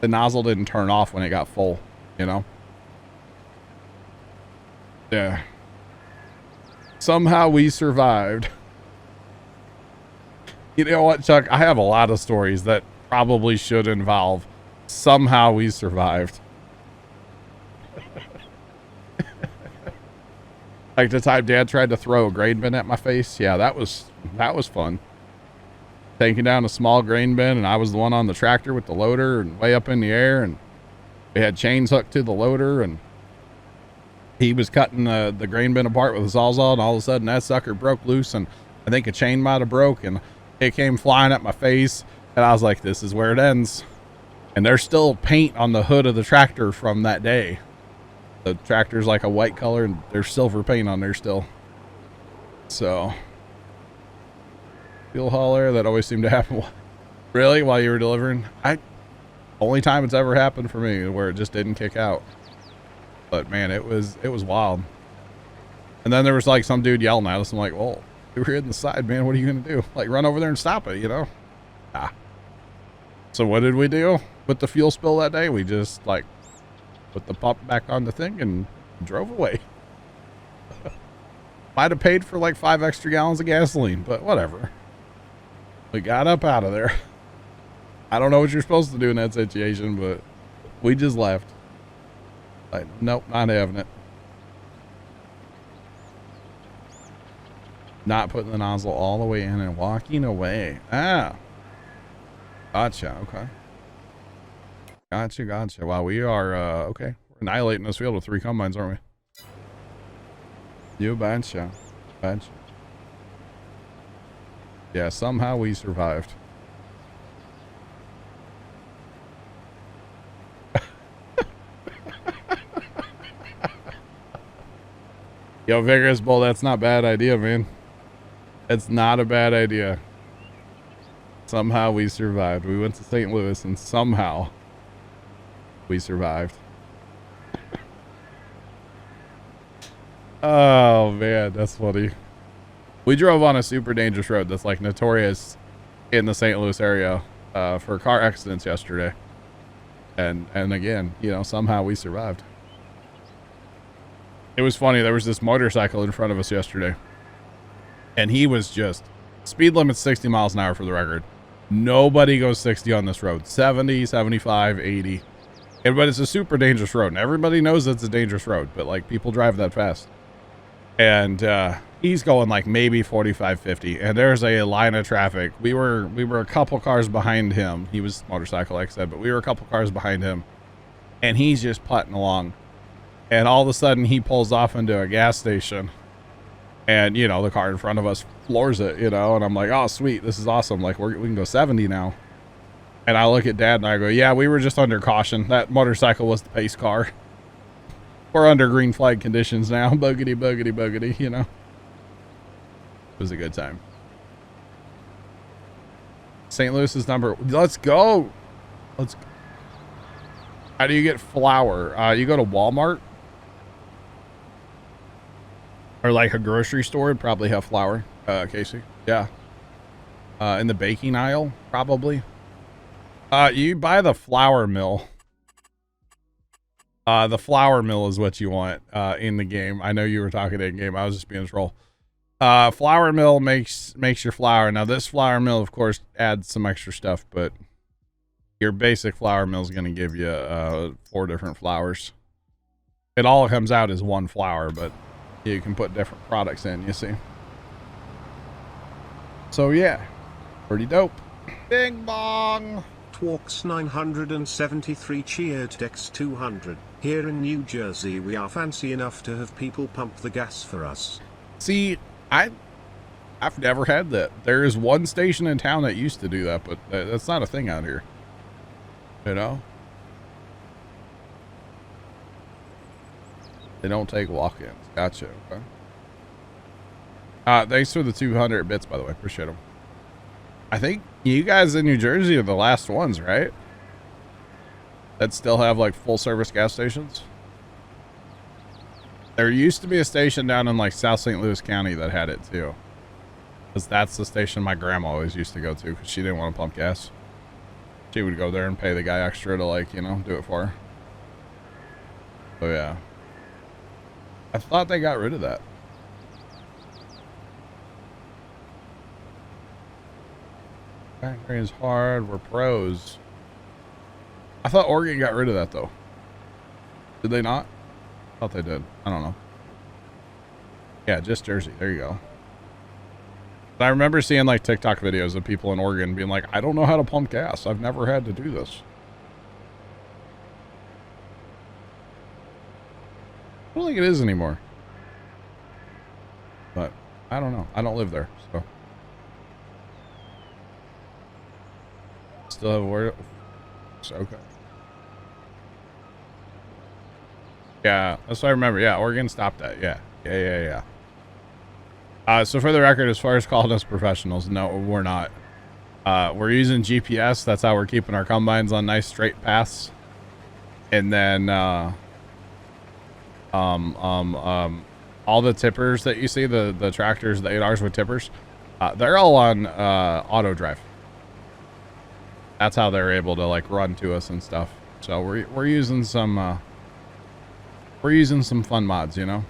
The nozzle didn't turn off when it got full, you know? Yeah. Somehow we survived. You know what, Chuck? I have a lot of stories that probably should involve somehow we survived. Like the time Dad tried to throw a grain bin at my face. Yeah, that was fun. Taking down a small grain bin, and I was the one on the tractor with the loader and way up in the air, and we had chains hooked to the loader, and he was cutting the grain bin apart with a sawzall, and all of a sudden that sucker broke loose, and I think a chain might have broke, and it came flying at my face, and I was like, this is where it ends. And there's still paint on the hood of the tractor from that day. The tractor's like a white color, and there's silver paint on there still. So, fuel hauler, that always seemed to happen. Really? While you were delivering? Only time it's ever happened for me where it just didn't kick out. But man, it was wild. And then there was like some dude yelling at us. I'm like, well, we were hitting the side, man. What are you going to do? Like, run over there and stop it, you know? Ah. So what did we do with the fuel spill that day? We just like put the pump back on the thing and drove away. Might have paid for like 5 extra gallons of gasoline, but whatever. We got up out of there. I don't know what you're supposed to do in that situation, but we just left. Like, nope, not having it. Not putting the nozzle all the way in and walking away. Ah. Gotcha, okay. Gotcha. Wow, we are, okay. We're annihilating this field with 3 combines, aren't we? You betcha. Yeah, somehow we survived. Yo, Vigorous Bull, that's not a bad idea, man. It's not a bad idea. Somehow we survived. We went to St. Louis and somehow we survived. Oh man, that's funny. We drove on a super dangerous road that's like notorious in the St. Louis area for car accidents yesterday. And again, you know, somehow we survived. It was funny. There was this motorcycle in front of us yesterday, and he was just, speed limit 60 miles an hour for the record. Nobody goes 60 on this road. 70, 75, 80. But it's a super dangerous road, and everybody knows it's a dangerous road, but like people drive that fast. And he's going like maybe 45, 50, and there's a line of traffic. We were a couple cars behind him. He was motorcycle, like I said, but we were a couple cars behind him, and he's just putting along. And all of a sudden he pulls off into a gas station, and you know, the car in front of us floors it, you know, and I'm like, oh sweet, this is awesome. Like we can go 70 now. And I look at Dad and I go, yeah, we were just under caution. That motorcycle was the pace car. We're under green flag conditions now. Buggity, you know. It was a good time. St. Louis is number, let's go. How do you get flour? You go to Walmart. Or like a grocery store would probably have flour, Casey. Yeah. In the baking aisle, probably. You buy the flour mill. The flour mill is what you want in the game. I know you were talking in game. I was just being a troll. Flour mill makes your flour. Now this flour mill, of course, adds some extra stuff, but your basic flour mill is going to give you 4 different flours. It all comes out as one flour, but you can put different products in, you see. So yeah, pretty dope. Bing bong. Twarks 973 cheered Dex 200. Here in New Jersey we are fancy enough to have people pump the gas for us. See, I've never had that. There is one station in town that used to do that, but that's not a thing out here. You know? They don't take walk-ins. Gotcha. Okay. Thanks for the 200 bits, by the way. Appreciate them. I think you guys in New Jersey are the last ones, right? That still have like full service gas stations. There used to be a station down in like South St. Louis County that had it too. Because that's the station my grandma always used to go to because she didn't want to pump gas. She would go there and pay the guy extra to like, you know, do it for her. So yeah. I thought they got rid of that. Factory is hard. We're pros. I thought Oregon got rid of that though. Did they not? I thought they did. I don't know. Yeah, just Jersey. There you go. I remember seeing like TikTok videos of people in Oregon being like, I don't know how to pump gas. I've never had to do this. I don't think it is anymore. But I don't know. I don't live there, so. Still have a word. Okay. Yeah, that's what I remember. Yeah, Oregon stopped that. Yeah. So for the record, as far as calling us professionals, no, we're not. We're using GPS. That's how we're keeping our combines on nice straight paths. And then, all the tippers that you see, the tractors, the 8Rs with tippers, they're all on, auto drive. That's how they're able to like run to us and stuff. So we're using some fun mods, you know.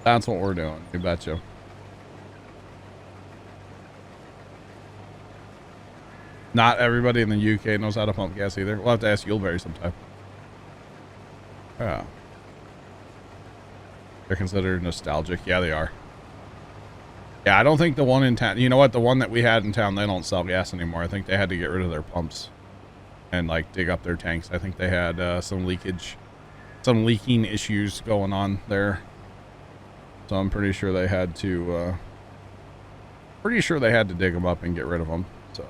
That's what we're doing. You betcha. Not everybody in the UK knows how to pump gas either. We'll have to ask Yuleberry sometime. Yeah. They're considered nostalgic. Yeah, they are. Yeah, I don't think the one in town, you know what? The one that we had in town, they don't sell gas anymore. I think they had to get rid of their pumps and like dig up their tanks. I think they had some leaking issues going on there. So I'm pretty sure they had to dig them up and get rid of them. So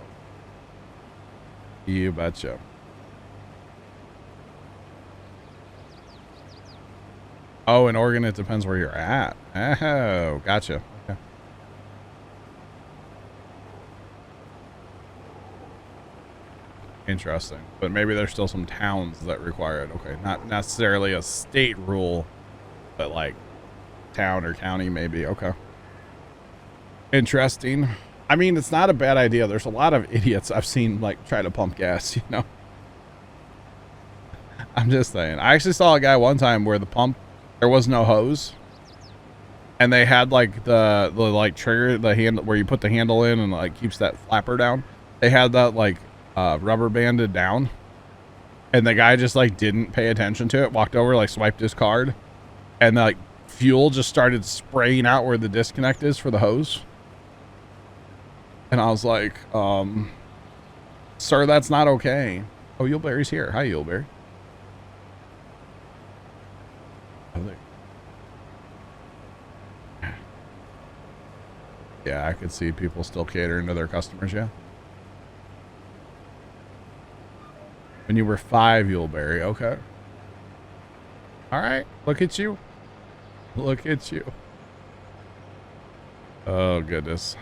you betcha. Oh, in Oregon, it depends where you're at. Oh, gotcha. Okay. Interesting. But maybe there's still some towns that require it. Okay, not necessarily a state rule, but like town or county maybe. Okay. Interesting. I mean, it's not a bad idea. There's a lot of idiots I've seen like try to pump gas, you know. I'm just saying. I actually saw a guy one time where the pump, there was no hose, and they had like the like trigger, the handle where you put the handle in and like keeps that flapper down. They had that like rubber banded down, and the guy just like didn't pay attention to it, walked over, like swiped his card, and like fuel just started spraying out where the disconnect is for the hose. And I was like, sir, that's not okay. Oh, Yuleberry's here. Hi, Yuleberry. Yeah, I could see people still catering to their customers, yeah. When you were 5, Yuleberry, okay. All right, look at you. Look at you. Oh, goodness.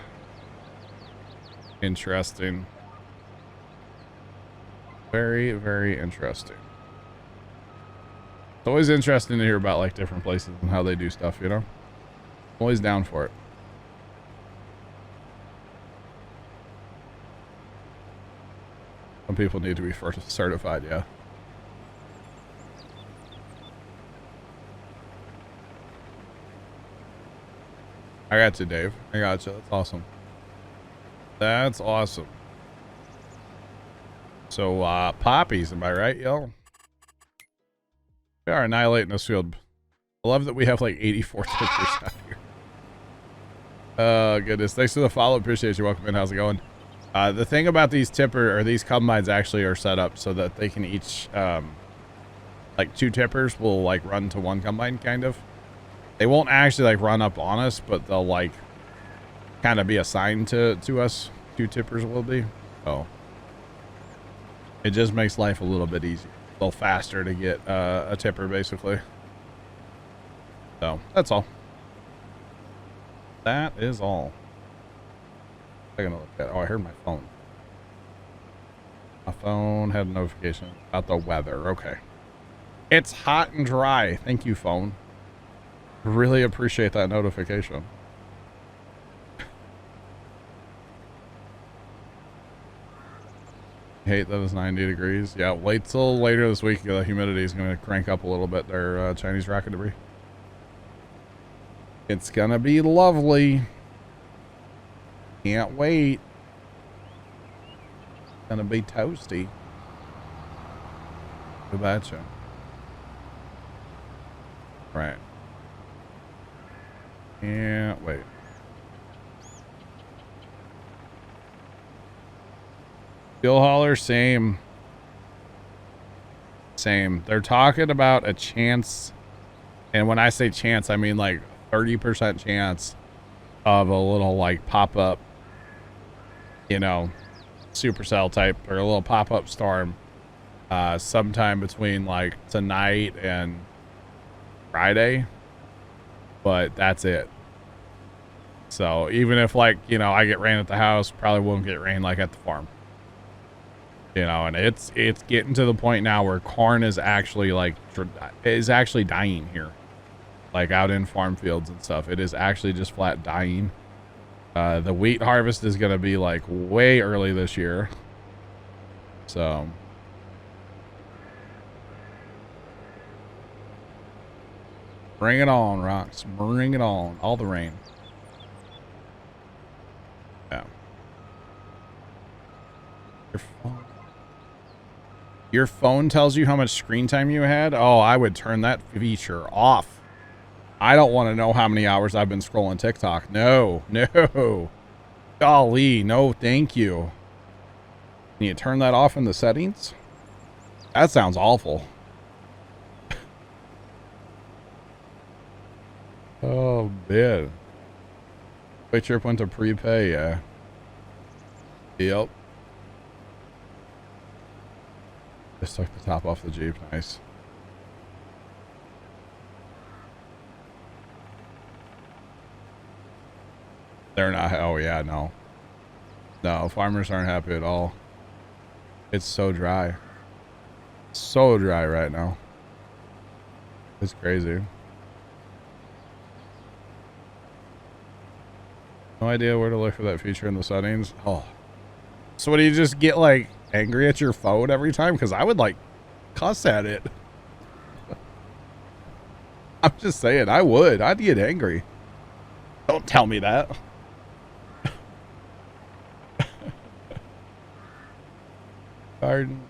Interesting. Very, very interesting. It's always interesting to hear about like different places and how they do stuff, you know? Always down for it. Some people need to be first certified, yeah. I got you, Dave. I got you. That's awesome. That's awesome. So, poppies, am I right, yo? We are annihilating this field. I love that we have like 84 tippers out here. Oh, goodness. Thanks for the follow. Appreciate you. Welcome in. How's it going? The thing about these these combines actually are set up so that they can each, like 2 tippers will like run to 1 combine, kind of. They won't actually like run up on us, but they'll like kind of be assigned to us. 2 tippers will be. Oh. It just makes life a little bit easier. A little faster to get a tipper, basically. So, that's all. That is all. I'm gonna look at. Oh, I heard my phone. My phone had a notification about the weather. Okay. It's hot and dry. Thank you, phone. Really appreciate that notification. Hate that it's 90 degrees. Yeah, wait till later this week. The humidity is going to crank up a little bit there, Chinese rocket debris. It's going to be lovely. Can't wait. It's going to be toasty. You betcha. Right. Can't wait. Fuel hauler, same. They're talking about a chance And when I say chance, I mean like 30% chance of a little like pop-up, you know, supercell type or a little pop-up storm sometime between like tonight and Friday. But that's it. So even if like, you know, I get rain at the house, probably won't get rain like at the farm. You know, and it's getting to the point now where corn is actually like dying here, like out in farm fields and stuff. It is actually just flat dying. The wheat harvest is going to be like way early this year. So bring it on, Rocks. Bring it on. All the rain. Yeah. Your phone tells you how much screen time you had? Oh, I would turn that feature off. I don't want to know how many hours I've been scrolling TikTok. No, no. Golly, no, thank you. Can you turn that off in the settings? That sounds awful. Oh, man. Wait, trip went to prepay, yeah. Yep. Just took the top off the Jeep. Nice. They're not. Oh, yeah, no. No, farmers aren't happy at all. It's so dry. So dry right now. It's crazy. No idea where to look for that feature in the settings. Oh. So what do you just get like angry at your phone every time? Because I would like cuss at it. I'm just saying, I would. I'd get angry. Don't tell me that. Garden.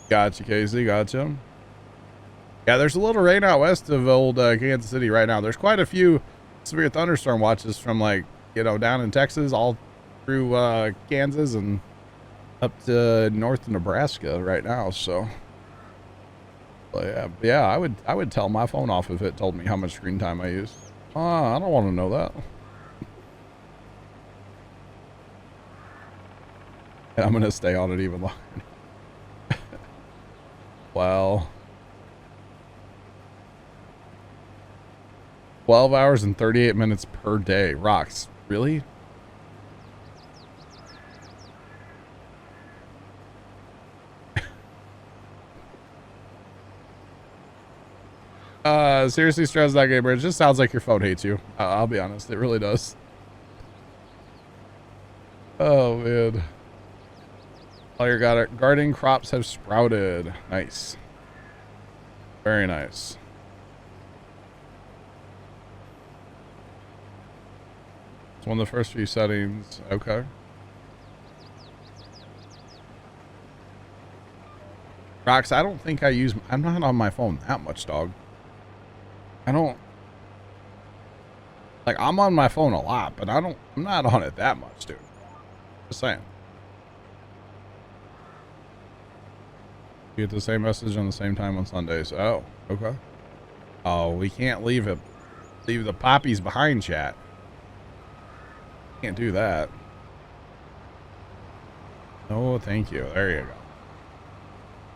Gotcha, Casey. Gotcha. Yeah, there's a little rain out west of old Kansas City right now. There's quite a few severe thunderstorm watches from like, you know, down in Texas all through Kansas and up to north Nebraska right now. So but yeah, I would tell my phone off if it told me how much screen time I use. I don't want to know that. And I'm gonna stay on it even longer. Well, 12 hours and 38 minutes per day. Rocks. Really? Seriously stressed that gamer. It just sounds like your phone hates you. I'll be honest. It really does. Oh, man. All your garden crops have sprouted. Nice. Very nice. It's one of the first few settings. Okay. Rox, I don't think I'm not on my phone that much, dog. I'm on my phone a lot, but I'm not on it that much, dude. Just saying. You get the same message on the same time on Sundays. Oh, okay. Oh, we can't leave the poppies behind, chat. Can't do that. Oh, thank you. There you go.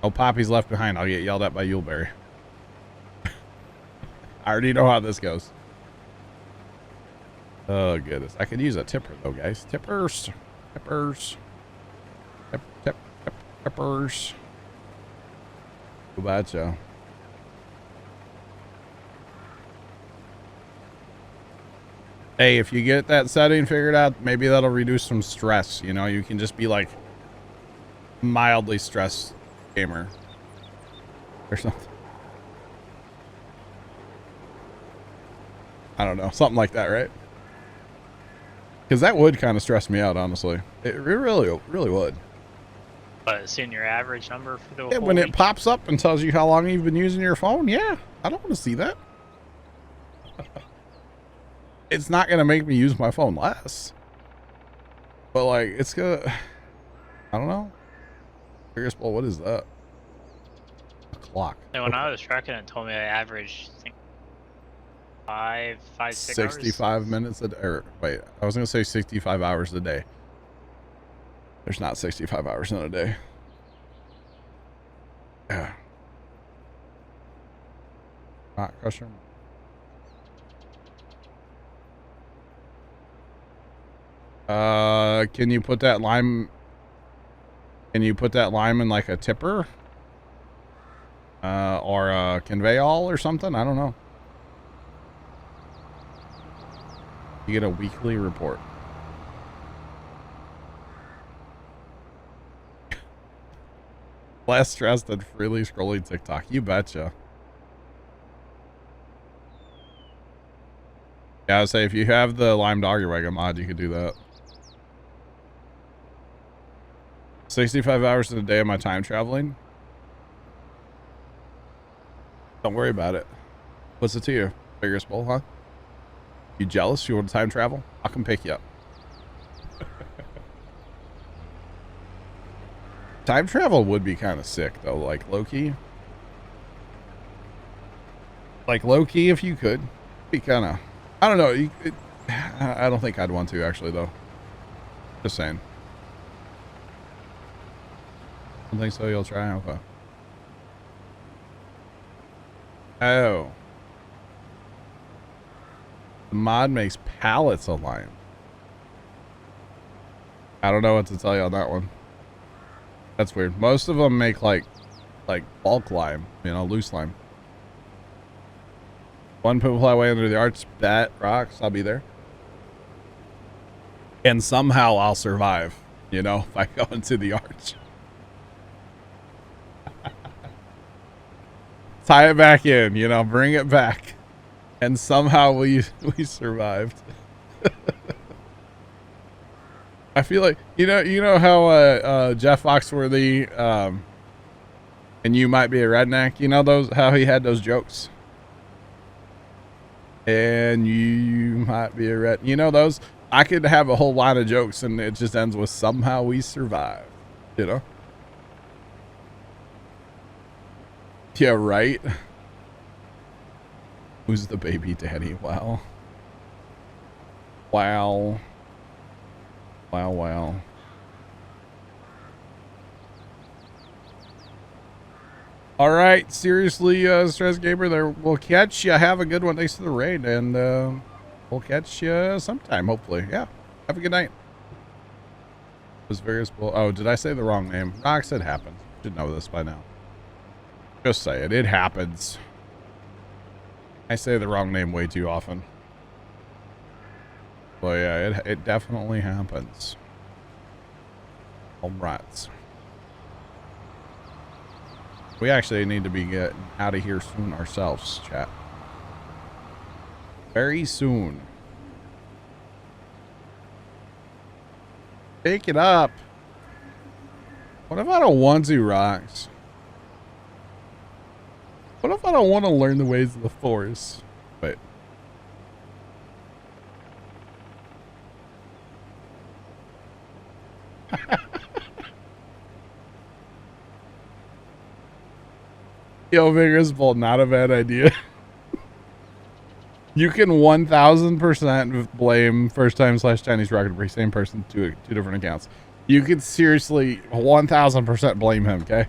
Oh, poppies left behind. I'll get yelled at by Yuleberry. I already know how this goes. Oh, goodness. I could use a tipper, though, guys. Tippers. Tippers. Tippers. Who betcha? Hey, if you get that setting figured out, maybe that'll reduce some stress. You know, you can just be like mildly stressed gamer or something. I don't know, something like that, right? Because that would kind of stress me out, honestly. It really would. But seeing your average number for the Yeah, when it pops up and tells you how long you've been using your phone, yeah, I don't want to see that. It's not gonna make me use my phone less, but like it's gonna. I don't know. Well, what is that? A clock. And when I was tracking, it told me I averaged, I think, 6 hours. 65 minutes a day. Or, wait, I was going to say 65 hours a day. There's not 65 hours in a day. Yeah. Not question. Can you put that lime? Can you put that lime in like a tipper? Or a conveyall or something? I don't know. You get a weekly report. Less stressed than freely scrolling TikTok. You betcha. Yeah, I would say if you have the Lime Doggy Wagon mod, you could do that. 65 hours in a day of my time traveling. Don't worry about it. What's it to you? Biggest bowl, huh? You jealous? You want to time travel? I'll come pick you up. Time travel would be kind of sick, though. Like, low-key. Like, low-key, if you could. Be kind of... I don't know. I don't think I'd want to, actually, though. Just saying. Don't think so. You'll try. Okay. Oh. The mod makes pallets of lime. I don't know what to tell you on that one. That's weird. Most of them make like bulk lime, you know, loose lime. One Puma fly away under the arch. Bet rocks. I'll be there. And somehow I'll survive, you know, if I go into the arch. Tie it back in, you know, bring it back. And somehow we survived. I feel like, you know how Jeff Foxworthy, and you might be a redneck, you know how he had those jokes? And you might be a red, you know those? I could have a whole line of jokes and it just ends with somehow we survived, you know? Yeah, right? Who's the baby daddy? Wow. Wow. Wow, wow. All right, seriously, Stress Gamer, there. We'll catch you. Have a good one. Thanks for the raid, and we'll catch you sometime, hopefully. Yeah, have a good night. Was various. Oh, did I say the wrong name? Knox, it happens. Should know this by now. Just say it. It happens. I say the wrong name way too often. Well, yeah, it definitely happens. All right. We actually need to be getting out of here soon ourselves, chat. Very soon. Take it up. What if I don't want to, Rocks? What if I don't want to learn the ways of the Force? Wait. Yo, Vigorous Bull, not a bad idea. You can 1000% blame first time / Chinese rocket debris, same person, two different accounts. You could seriously 1000% blame him, okay?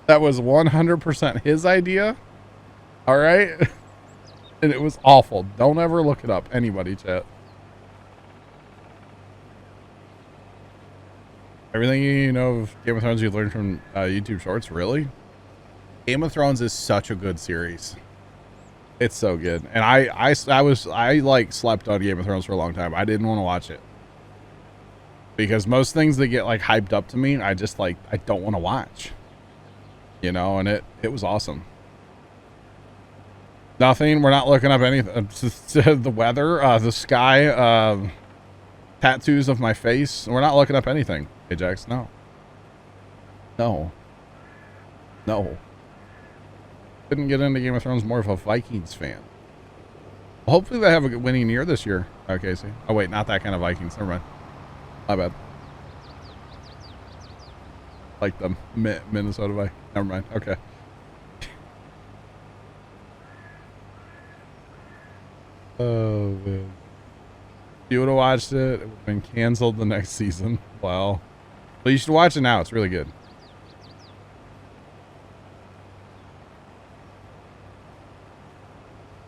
That was 100% his idea. All right? And it was awful. Don't ever look it up. Anybody, chat. Everything you know of Game of Thrones you've learned from YouTube Shorts, really? Game of Thrones is such a good series. It's so good. And I like slept on Game of Thrones for a long time. I didn't want to watch it. Because most things that get like hyped up to me, I just like, I don't want to watch. You know, and it was awesome. Nothing. We're not looking up anything. The weather, the sky, tattoos of my face. We're not looking up anything. Ajax, no. No. No. Couldn't get into Game of Thrones, more of a Vikings fan. Well, hopefully they have a good winning year this year. Okay, see. Oh, wait, not that kind of Vikings. Never mind. My bad. Like the Minnesota Vikings. Never mind. Okay. Oh man. If you would have watched it, it would have been canceled the next season. Wow. But you should watch it now. It's really good.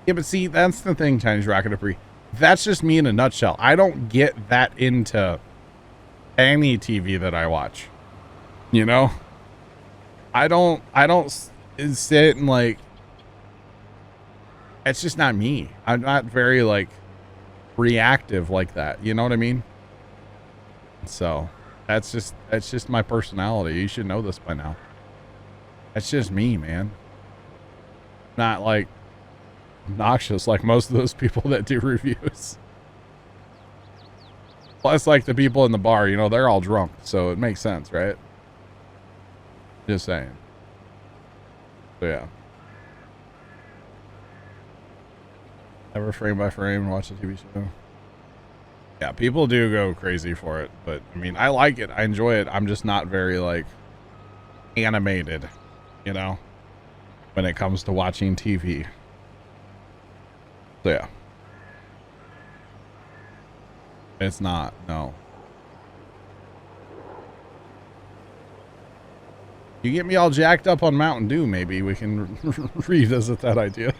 Yeah, but see, that's the thing, Chinese Rocket Debris. That's just me in a nutshell. I don't get that into any TV that I watch. You know? I don't sit and like, it's just not me. I'm not very like reactive like that. You know what I mean? So that's just my personality. You should know this by now. That's just me, man. Not like obnoxious like most of those people that do reviews. Plus, like the people in the bar, you know, they're all drunk, so it makes sense, right? Just saying. So yeah. Never frame by frame watch a TV show. Yeah, people do go crazy for it, but I mean, I like it. I enjoy it. I'm just not very like animated, you know, when it comes to watching TV. So yeah. It's not, no. You get me all jacked up on Mountain Dew, maybe we can revisit that idea.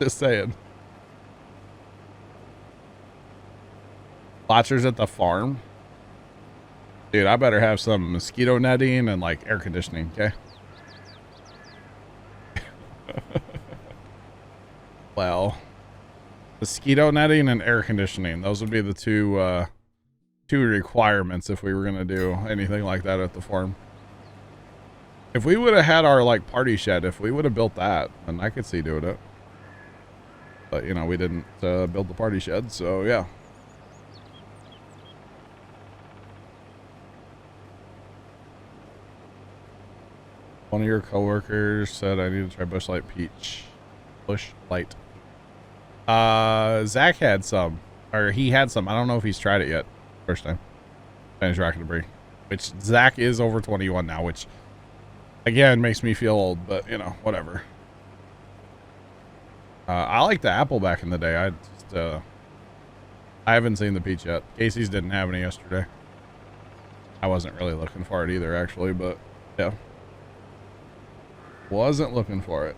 Just saying. Watchers at the farm? Dude, I better have some mosquito netting and like air conditioning, okay? Well, mosquito netting and air conditioning. Those would be the two requirements if we were going to do anything like that at the farm. If we would have had our like party shed, if we would have built that, then I could see doing it. But you know, we didn't build the party shed, so yeah. One of your coworkers said I need to try Bush Light Peach. Bush Light. Zach had some, or he had some. I don't know if he's tried it yet. First time. Spanish Rocket Debris. Which Zach is over 21 now, which again makes me feel old, but you know, whatever. I liked the apple back in the day. I haven't seen the peach yet. Casey's didn't have any yesterday. I wasn't really looking for it either, actually, but yeah. Wasn't looking for it.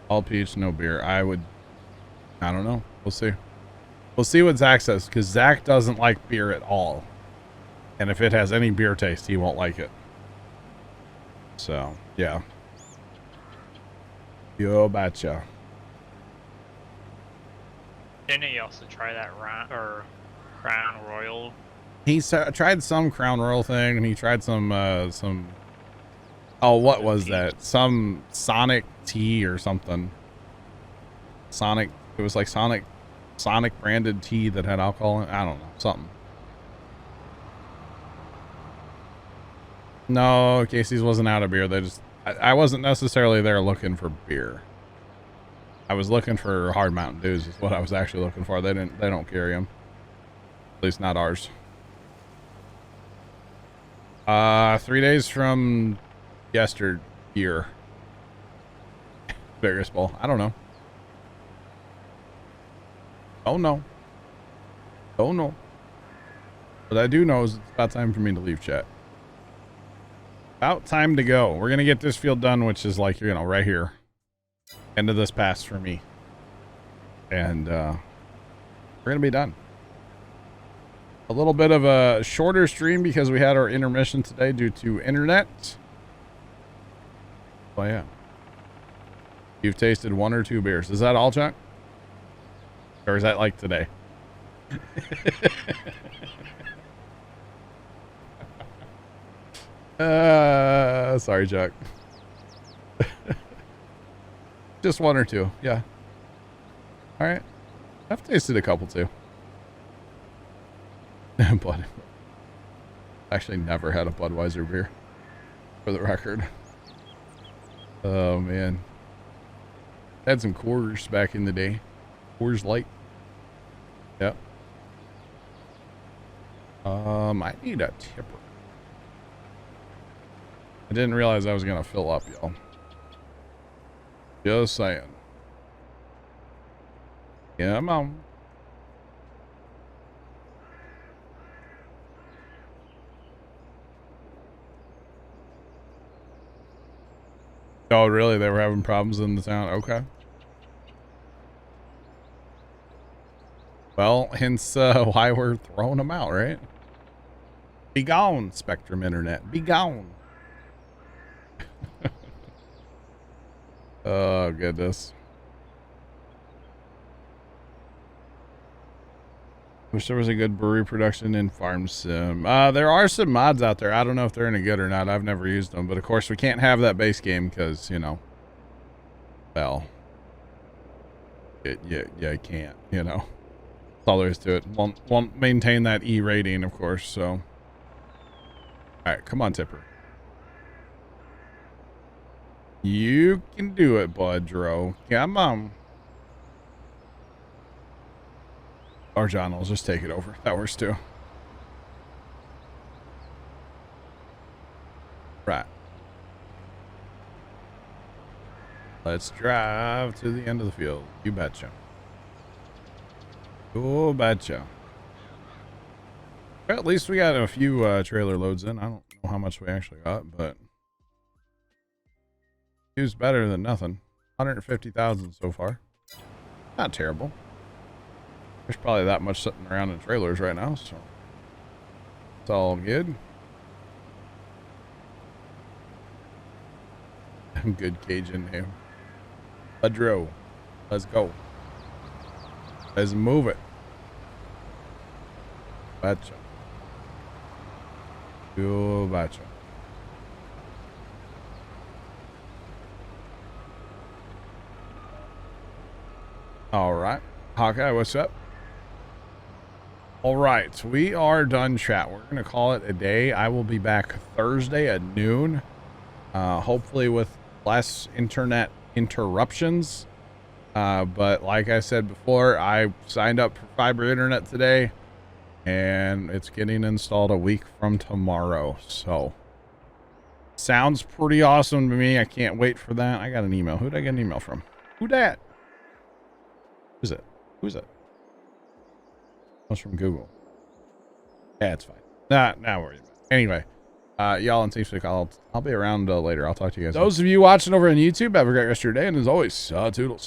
All peach, no beer. I don't know. We'll see. We'll see what Zach says, because Zach doesn't like beer at all. And if it has any beer taste, he won't like it. So, yeah. Yo, betcha. Didn't he also try that Crown Royal? He tried some Crown Royal thing, and he tried some, oh, what was that? Some Sonic tea or something. Sonic, it was like Sonic branded tea that had alcohol in it. I don't know, something. No, Casey's wasn't out of beer. They just, I wasn't necessarily there looking for beer. I was looking for hard Mountain Dews is what I was actually looking for. They don't carry them. At least not ours. 3 days from yesteryear. Vegas Bowl. I don't know. Oh no. Oh no. What I do know is it's about time for me to leave chat. About time to go. We're gonna get this field done, which is like, you know, right here. End of this pass for me. And we're gonna be done. A little bit of a shorter stream because we had our intermission today due to internet. Oh yeah. You've tasted 1 or 2 beers. Is that all, Chuck? Or is that like today? Sorry, Chuck. Just 1 or 2. Yeah. All right. I've tasted a couple too. But actually never had a Budweiser beer, for the record. Oh man. Had some Coors back in the day. Coors Light. Yep. I need a tipper. I didn't realize I was gonna fill up, y'all. Just saying. Come on. Oh, really? They were having problems in the town? Okay. Well, hence why we're throwing them out, right? Be gone, Spectrum Internet. Be gone. Oh, goodness. Wish there was a good brewery production in Farm Sim. There are some mods out there. I don't know if they're any good or not. I've never used them. But, of course, we can't have that base game because, you know, well, you can't, you know. That's all there is to it. Won't maintain that E rating, of course, so. All right, come on, Tipper. You can do it, bud, Dro. Come on. Or John will just take it over. That works too. Right. Let's drive to the end of the field. You betcha. You betcha. Well, at least we got a few trailer loads in. I don't know how much we actually got, but it's better than nothing. 150,000 so far. Not terrible. There's probably that much sitting around in trailers right now, so it's all good. Good Cajun name. Pedro. Let's go. Let's move it. Betcha. You betcha. All right. Hawkeye, what's up? All right, we are done, chat. We're going to call it a day. I will be back Thursday at noon, hopefully with less internet interruptions. But like I said before, I signed up for fiber internet today, and it's getting installed a week from tomorrow. So, sounds pretty awesome to me. I can't wait for that. I got an email. Who did I get an email from? Who dat? Who's it? Who's it? That's from Google. Yeah, it's fine. Not worried about it. Anyway, y'all on TeamSpeak, I'll be around later. I'll talk to you guys. Those of you watching over on YouTube, have a great rest of your day, and as always, toodles.